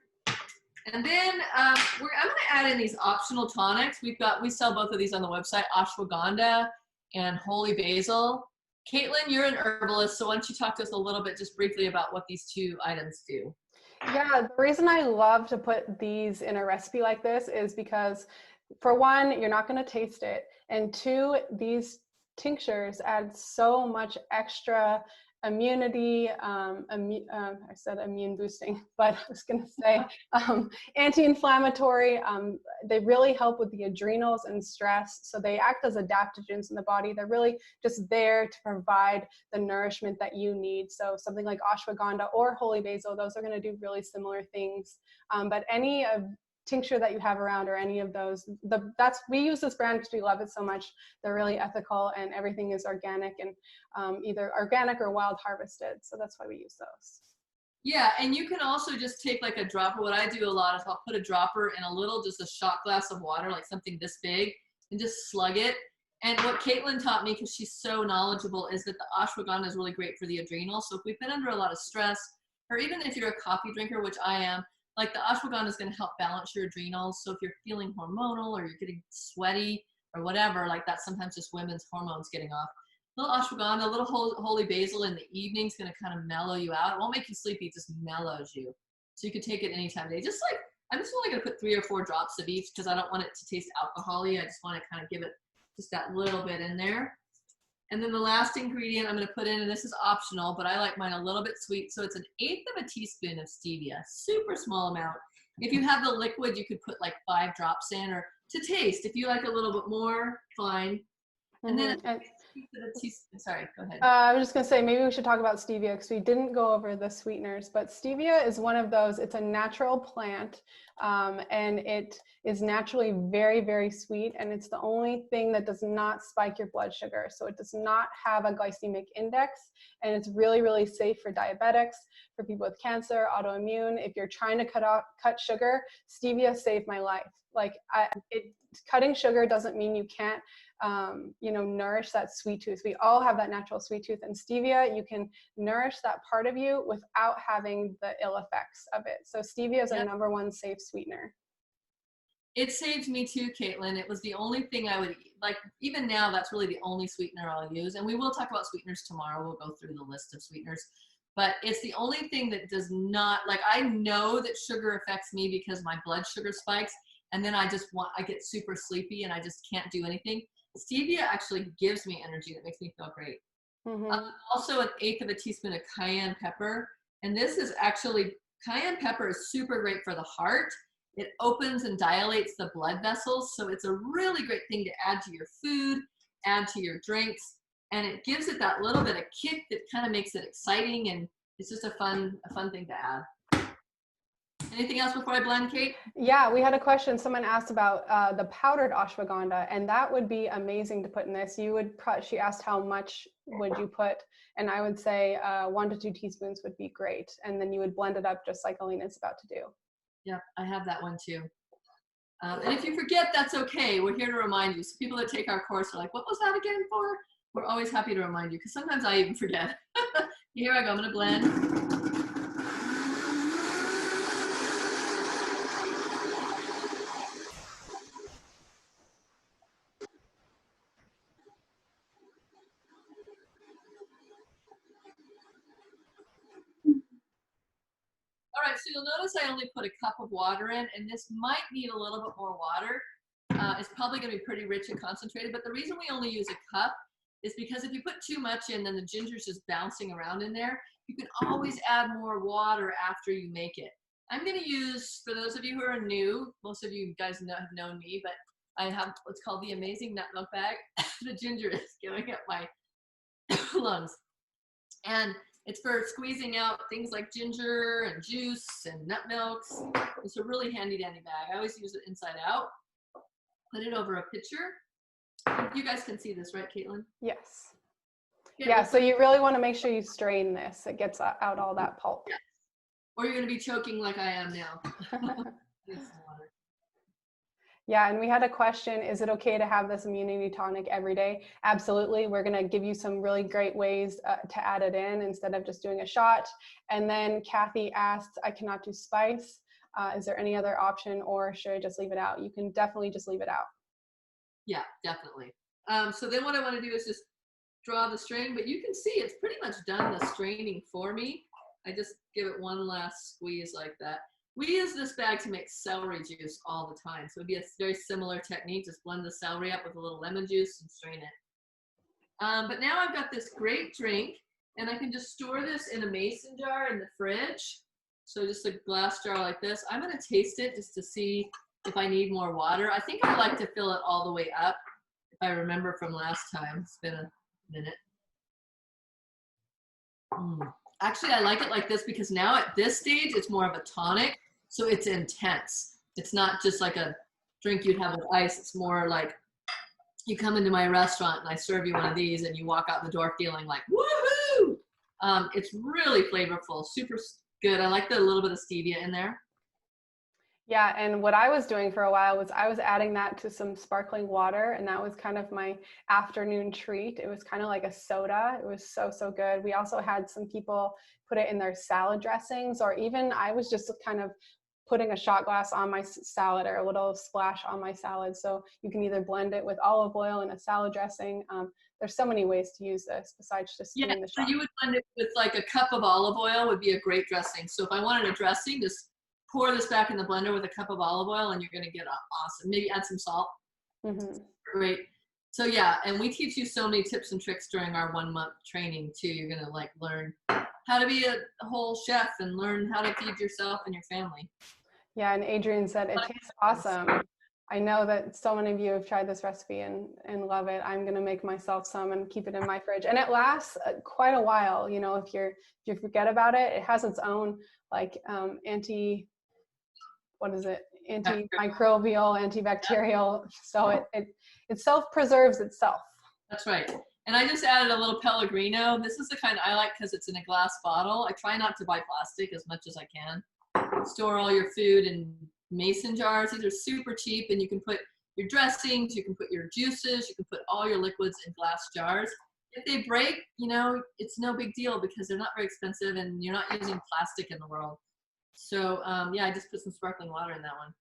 And then I'm going to add in these optional tonics. We sell both of these on the website, ashwagandha and holy basil. Caitlin, you're an herbalist, so why don't you talk to us a little bit just briefly about what these two items do? Yeah, the reason I love to put these in a recipe like this is because, for one, you're not going to taste it, and two, these tinctures add so much extra immunity, I said immune boosting, but I was going to say anti-inflammatory. They really help with the adrenals and stress. So they act as adaptogens in the body. They're really just there to provide the nourishment that you need. So something like ashwagandha or holy basil, those are going to do really similar things. But any of tincture that you have around or any of those, we use this brand because we love it so much. They're really ethical and everything is organic and either organic or wild harvested. So that's why we use those. Yeah, and you can also just take like a dropper. What I do a lot is I'll put a dropper in just a shot glass of water, like something this big, and just slug it. And what Caitlin taught me, because she's so knowledgeable, is that the ashwagandha is really great for the adrenals. So if we've been under a lot of stress, or even if you're a coffee drinker, which I am, like the ashwagandha is going to help balance your adrenals. So if you're feeling hormonal or you're getting sweaty or whatever, like that's sometimes just women's hormones getting off. A little ashwagandha, a little holy basil in the evening is going to kind of mellow you out. It won't make you sleepy, it just mellows you. So you can take it any time of day. Just like, I'm just only going to put 3 or 4 drops of each because I don't want it to taste alcohol-y. I just want to kind of give it just that little bit in there. And then the last ingredient I'm going to put in, and this is optional, but I like mine a little bit sweet. So it's 1/8 of a teaspoon of stevia, super small amount. If you have the liquid, you could put like 5 drops in, or to taste. If you like a little bit more, fine. And then sorry, go ahead. I was just going to say, maybe we should talk about stevia because we didn't go over the sweeteners, but stevia is one of those, it's a natural plant, and it is naturally very, very sweet, and it's the only thing that does not spike your blood sugar. So it does not have a glycemic index, and it's really, really safe for diabetics, for people with cancer, autoimmune. If you're trying to cut sugar, stevia saved my life. Like cutting sugar doesn't mean you can't nourish that sweet tooth. We all have that natural sweet tooth, and stevia, you can nourish that part of you without having the ill effects of it. So stevia is our #1 safe sweetener. It saved me too, Caitlin. It was the only thing I would like. Even now, that's really the only sweetener I'll use. And we will talk about sweeteners tomorrow. We'll go through the list of sweeteners. But it's the only thing that does not, like, I know that sugar affects me because my blood sugar spikes, and then I get super sleepy and I just can't do anything. Stevia actually gives me energy. That makes me feel great. Also 1/8 of a teaspoon of cayenne pepper. And this is actually, cayenne pepper is super great for the heart. It opens and dilates the blood vessels. So it's a really great thing to add to your food, add to your drinks. And it gives it that little bit of kick that kind of makes it exciting. And it's just a fun thing to add. Anything else before I blend, Kate? Yeah, we had a question. Someone asked about the powdered ashwagandha, and that would be amazing to put in this. She asked how much would you put, and I would say 1 to 2 teaspoons would be great. And then you would blend it up just like Alina's about to do. Yeah, I have that one too. And if you forget, that's okay. We're here to remind you. So people that take our course are like, what was that again for? We're always happy to remind you because sometimes I even forget. Here I go, I'm gonna blend. you'll notice I only put a cup of water in, and this might need a little bit more water. It's probably going to be pretty rich and concentrated, but the reason we only use a cup is because if you put too much in, then the ginger's just bouncing around in there. You can always add more water after you make it. I'm going to use, for those of you who are new, most of you guys have known me, but I have what's called the Amazing Nut Milk Bag. The ginger is giving up my lungs. And it's for squeezing out things like ginger and juice and nut milks. It's a really handy dandy bag. I always use it inside out. Put it over a pitcher. You guys can see this, right, Caitlin? Yes. Okay, Yeah, so you really want to make sure you strain this. It gets out all that pulp. Yeah. Or you're going to be choking like I am now. Yeah, and we had a question, is it okay to have this immunity tonic every day? Absolutely. We're going to give you some really great ways to add it in instead of just doing a shot. And then Kathy asked, I cannot do spice. Is there any other option, or should I just leave it out? You can definitely just leave it out. Yeah, definitely. So then what I want to do is just draw the strain, but you can see it's pretty much done the straining for me. I just give it one last squeeze like that. We use this bag to make celery juice all the time. So it'd be a very similar technique. Just blend the celery up with a little lemon juice and strain it. But now I've got this great drink, and I can just store this in a mason jar in the fridge. So just a glass jar like this. I'm going to taste it just to see if I need more water. I think I like to fill it all the way up, if I remember from last time. It's been a minute. Actually, I like it like this because now at this stage, it's more of a tonic, so it's intense. It's not just like a drink you'd have with ice. It's more like you come into my restaurant and I serve you one of these and you walk out the door feeling like, woohoo! It's really flavorful, super good. I like the little bit of stevia in there. Yeah, and what I was doing for a while was I was adding that to some sparkling water, and that was kind of my afternoon treat. It was kind of like a soda. It was so, so good. We also had some people put it in their salad dressings, or even I was just kind of putting a shot glass on my salad or a little splash on my salad. So you can either blend it with olive oil and a salad dressing. There's so many ways to use this besides just doing the shot. So you would blend it with like a cup of olive oil would be a great dressing. So if I wanted a dressing, just pour this back in the blender with a cup of olive oil and you're going to get awesome. Maybe add some salt. Great. So yeah, and we teach you so many tips and tricks during our 1 month training too. You're going to like learn how to be a whole chef and learn how to feed yourself and your family. Yeah, and Adrian said, it tastes awesome. I know that so many of you have tried this recipe and love it. I'm going to make myself some and keep it in my fridge. And it lasts quite a while. You know, if you forget about it, it has its own like antimicrobial, antibacterial. So it self-preserves itself. That's right. And I just added a little Pellegrino. This is the kind I like because it's in a glass bottle. I try not to buy plastic as much as I can. Store all your food in mason jars. These are super cheap, and you can put your dressings, you can put your juices, you can put all your liquids in glass jars. If they break, you know, it's no big deal because they're not very expensive and you're not using plastic in the world. So yeah, I just put some sparkling water in that one.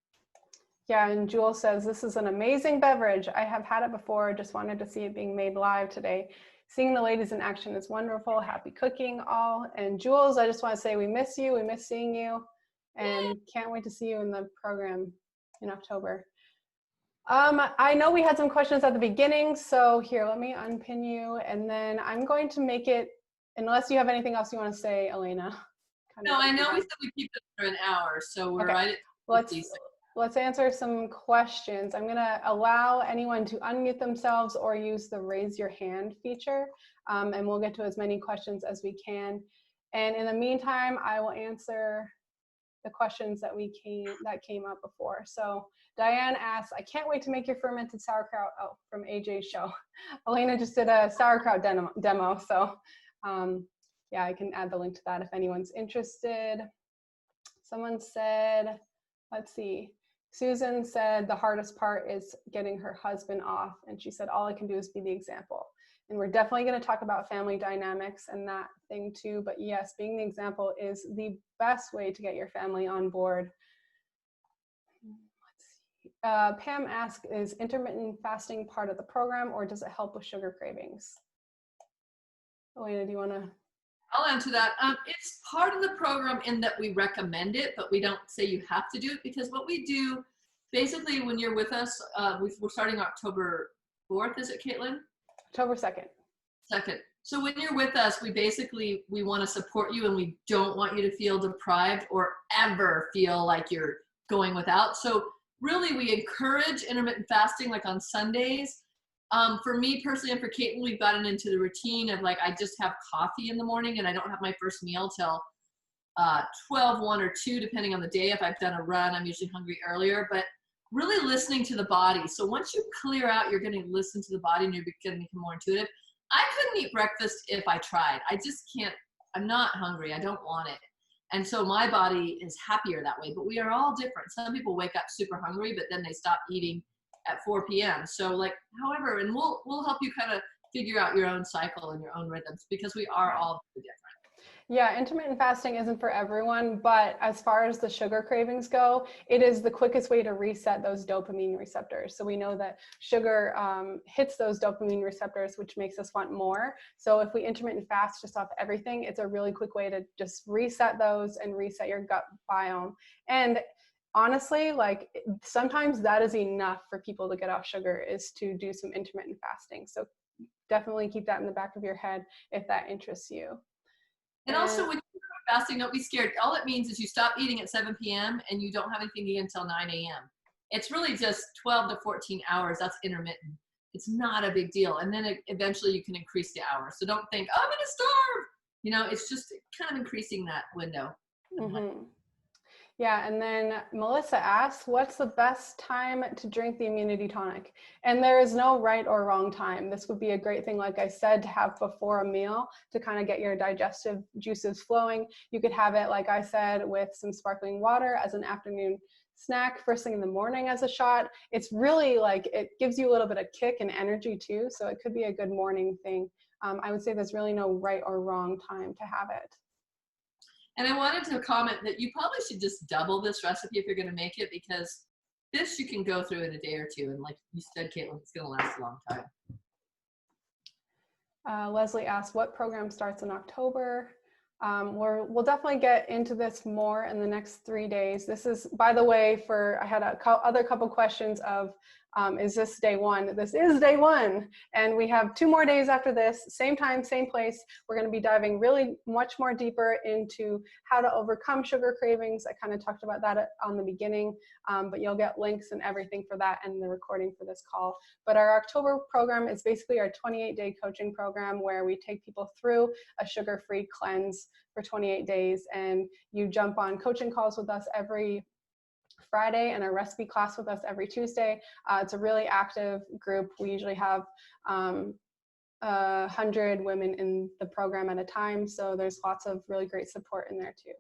Yeah, and Jewel says, this is an amazing beverage. I have had it before, just wanted to see it being made live today. Seeing the ladies in action is wonderful. Happy cooking all. And Jules, I just want to say we miss you. We miss seeing you. And can't wait to see you in the program in October. I know we had some questions at the beginning, so here, let me unpin you, and then I'm going to make it, unless you have anything else you want to say, Elena. No, I know we said we keep it for an hour, so we're right at 50. Let's answer some questions. I'm going to allow anyone to unmute themselves or use the raise your hand feature, and we'll get to as many questions as we can. And in the meantime, I will answer the questions that came up before. So Diane asks, I can't wait to make your fermented sauerkraut. Oh, from AJ's show. Elena just did a sauerkraut demo. So yeah, I can add the link to that if anyone's interested. Someone said, let's see. Susan said the hardest part is getting her husband off. And she said, all I can do is be the example. And we're definitely going to talk about family dynamics and that thing too. But yes, being the example is the best way to get your family on board. Let's see. Pam asked, is intermittent fasting part of the program or does it help with sugar cravings? Elena, do you want to? I'll answer that. It's part of the program in that we recommend it, but we don't say you have to do it, because what we do, basically, when you're with us, we're starting October 4th, is it, Caitlin? October 2nd. 2nd. So when you're with us, we want to support you, and we don't want you to feel deprived or ever feel like you're going without. So really, we encourage intermittent fasting, like on Sundays. For me personally, and for Caitlin, we've gotten into the routine of, like, I just have coffee in the morning, and I don't have my first meal till 12, 1, or 2, depending on the day. If I've done a run, I'm usually hungry earlier, but really listening to the body. So once you clear out, you're going to listen to the body, and you're going to become more intuitive. I couldn't eat breakfast if I tried. I just can't. I'm not hungry. I don't want it. And so my body is happier that way, but we are all different. Some people wake up super hungry, but then they stop eating at 4 p.m. So, like, however, and we'll help you kind of figure out your own cycle and your own rhythms, because we are all different. Yeah, intermittent fasting isn't for everyone, but as far as the sugar cravings go, it is the quickest way to reset those dopamine receptors. So we know that sugar hits those dopamine receptors, which makes us want more. So if we intermittent fast just off everything, it's a really quick way to just reset those and reset your gut biome. And honestly, like, sometimes that is enough for people to get off sugar, is to do some intermittent fasting. So definitely keep that in the back of your head if that interests you. And also, when you're fasting, don't be scared. All it means is you stop eating at 7 p.m. and you don't have anything to eat until 9 a.m. It's really just 12 to 14 hours. That's intermittent. It's not a big deal. And then eventually you can increase the hours. So don't think, oh, I'm going to starve. You know, it's just kind of increasing that window. Mm-hmm. Yeah, and then Melissa asks, what's the best time to drink the immunity tonic? And there is no right or wrong time. This would be a great thing, like I said, to have before a meal to kind of get your digestive juices flowing. You could have it, like I said, with some sparkling water as an afternoon snack, first thing in the morning as a shot. It's really like, it gives you a little bit of kick and energy too, so it could be a good morning thing. I would say there's really no right or wrong time to have it. And I wanted to comment that you probably should just double this recipe if you're going to make it, because this you can go through in a day or two. And like you said, Caitlin, it's going to last a long time. Leslie asked, what program starts in October? We'll definitely get into this more in the next 3 days. This is, by the way, I had other couple questions of, is this day one? This is day one. And we have 2 more days after this, same time, same place. We're going to be diving really much more deeper into how to overcome sugar cravings. I kind of talked about that on the beginning, but you'll get links and everything for that and the recording for this call. But our October program is basically our 28-day coaching program, where we take people through a sugar-free cleanse for 28 days. And you jump on coaching calls with us every Friday and a recipe class with us every Tuesday. It's a really active group. We usually have 100 women in the program at a time. So there's lots of really great support in there too.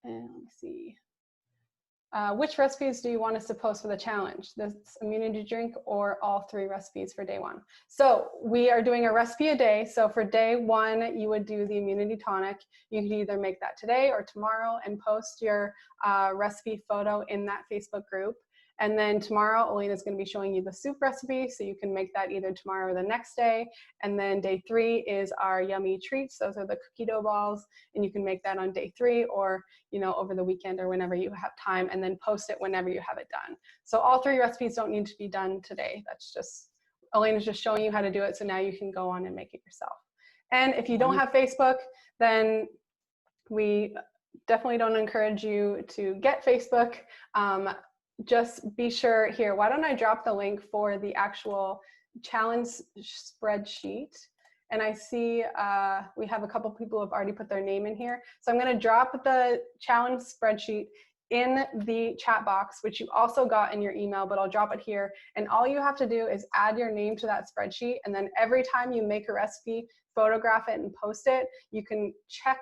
And let me see. Which recipes do you want us to post for the challenge? This immunity drink or all 3 recipes for day 1? So we are doing a recipe a day. So for day 1, you would do the immunity tonic. You could either make that today or tomorrow and post your recipe photo in that Facebook group. And then tomorrow, Elena's going to be showing you the soup recipe, so you can make that either tomorrow or the next day. And then day 3 is our yummy treats. Those are the cookie dough balls, and you can make that on day 3 or, you know, over the weekend or whenever you have time, and then post it whenever you have it done. So all 3 recipes don't need to be done today. That's just, Elena's just showing you how to do it, so now you can go on and make it yourself. And if you don't have Facebook, then we definitely don't encourage you to get Facebook. Just be sure here, why don't I drop the link for the actual challenge spreadsheet? And I see we have a couple people who have already put their name in here. So I'm going to drop the challenge spreadsheet in the chat box, which you also got in your email, but I'll drop it here. And all you have to do is add your name to that spreadsheet. And then every time you make a recipe, photograph it and post it, you can check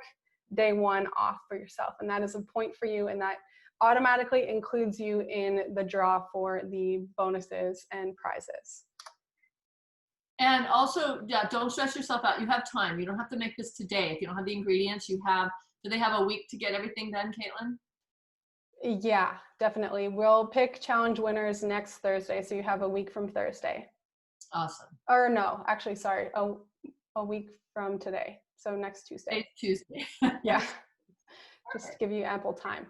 day 1 off for yourself. And that is a point for you, and that automatically includes you in the draw for the bonuses and prizes. And also, yeah, don't stress yourself out. You have time. You don't have to make this today. If you don't have the ingredients, do they have a week to get everything done, Caitlin? Yeah, definitely. We'll pick challenge winners next Thursday, so you have a week from Thursday. Awesome. Or no, actually, sorry, a week from today. So next Tuesday. Tuesday. Yeah. Just to give you ample time.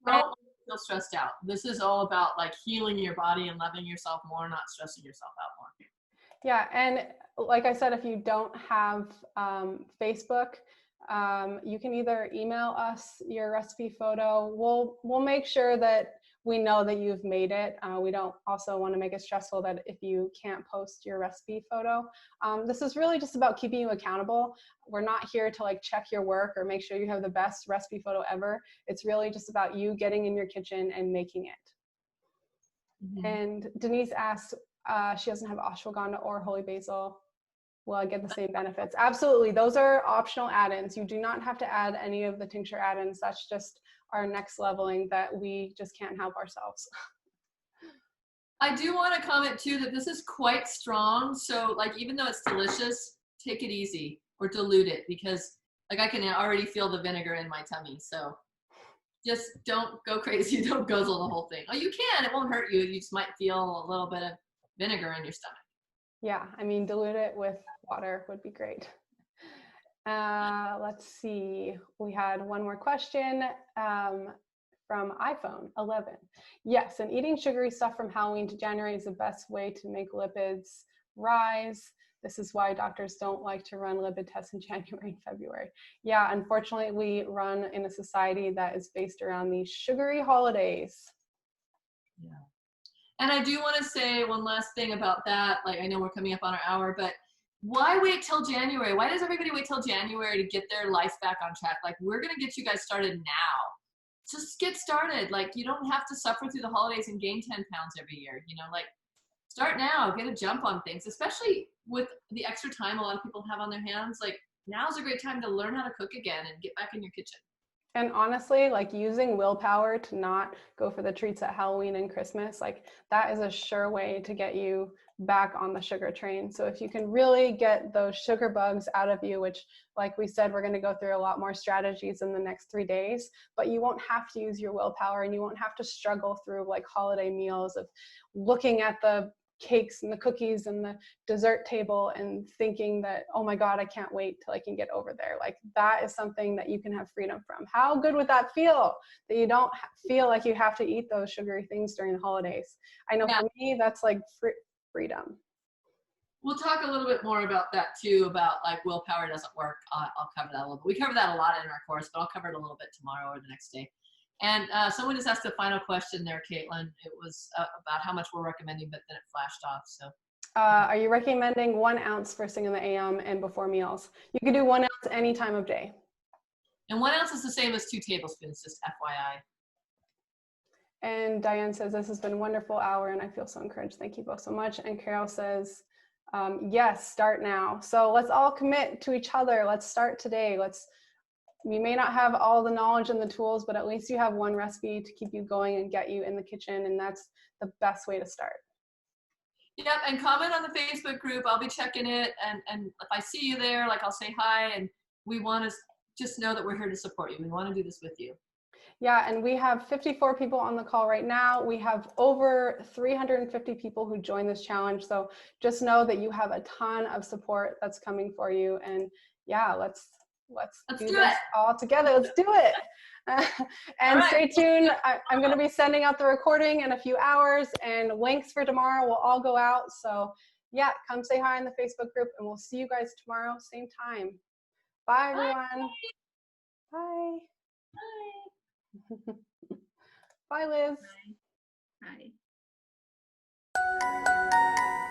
Don't feel stressed out. This is all about like healing your body and loving yourself more, not stressing yourself out more. Yeah, and like I said, if you don't have Facebook, you can either email us your recipe photo. We'll make sure that we know that you've made it. We don't also want to make it stressful that if you can't post your recipe photo. This is really just about keeping you accountable. We're not here to like check your work or make sure you have the best recipe photo ever. It's really just about you getting in your kitchen and making it. Mm-hmm. And Denise asked, she doesn't have ashwagandha or holy basil. Will I get the same benefits? Absolutely. Those are optional add-ins. You do not have to add any of the tincture add-ins. That's just our next leveling that we just can't help ourselves. I do want to comment too that this is quite strong. So like, even though it's delicious, take it easy or dilute it, because like I can already feel the vinegar in my tummy. So just don't go crazy. Don't guzzle the whole thing. Oh, you can. It won't hurt you. You just might feel a little bit of vinegar in your stomach. Yeah, I mean, dilute it with water would be great. Let's see. We had one more question from iPhone 11. Yes, and eating sugary stuff from Halloween to January is the best way to make lipids rise. This is why doctors don't like to run lipid tests in January and February. Yeah, unfortunately, we run in a society that is based around these sugary holidays. Yeah. And I do want to say one last thing about that. Like, I know we're coming up on our hour, but why wait till January? Why does everybody wait till January to get their life back on track? Like, we're going to get you guys started now. Just get started. Like, you don't have to suffer through the holidays and gain 10 pounds every year. You know, like, start now, get a jump on things, especially with the extra time a lot of people have on their hands. Like, now's a great time to learn how to cook again and get back in your kitchen. And honestly, like using willpower to not go for the treats at Halloween and Christmas, like that is a sure way to get you back on the sugar train. So if you can really get those sugar bugs out of you, which like we said, we're going to go through a lot more strategies in the next 3 days, but you won't have to use your willpower and you won't have to struggle through like holiday meals of looking at the cakes and the cookies and the dessert table and thinking that, oh my God, I can't wait till I can get over there. Like that is something that you can have freedom from. How good would that feel? That you don't feel like you have to eat those sugary things during the holidays. I know for me, that's like freedom. We'll talk a little bit more about that too, about like willpower doesn't work. I'll cover that a little bit. We cover that a lot in our course, but I'll cover it a little bit tomorrow or the next day. And someone just asked a final question there, Caitlin. It was about how much we're recommending, but then it flashed off. So, are you recommending 1 ounce first thing in the AM and before meals? You can do 1 ounce any time of day. And 1 ounce is the same as 2 tablespoons, just FYI. And Diane says, this has been a wonderful hour and I feel so encouraged. Thank you both so much. And Carol says, yes, start now. So let's all commit to each other. Let's start today. You may not have all the knowledge and the tools, but at least you have one recipe to keep you going and get you in the kitchen. And that's the best way to start. Yep, and comment on the Facebook group. I'll be checking it. And if I see you there, like I'll say hi. And we want to just know that we're here to support you. We want to do this with you. Yeah, and we have 54 people on the call right now. We have over 350 people who joined this challenge. So just know that you have a ton of support that's coming for you. And yeah, let's do this all together. Let's do it. And right. Stay tuned. I'm going to be sending out the recording in a few hours, and links for tomorrow will all go out. So yeah, come say hi in the Facebook group, and we'll see you guys tomorrow, same time. Bye, everyone. Bye. Bye. Bye, Liz. Bye. Bye.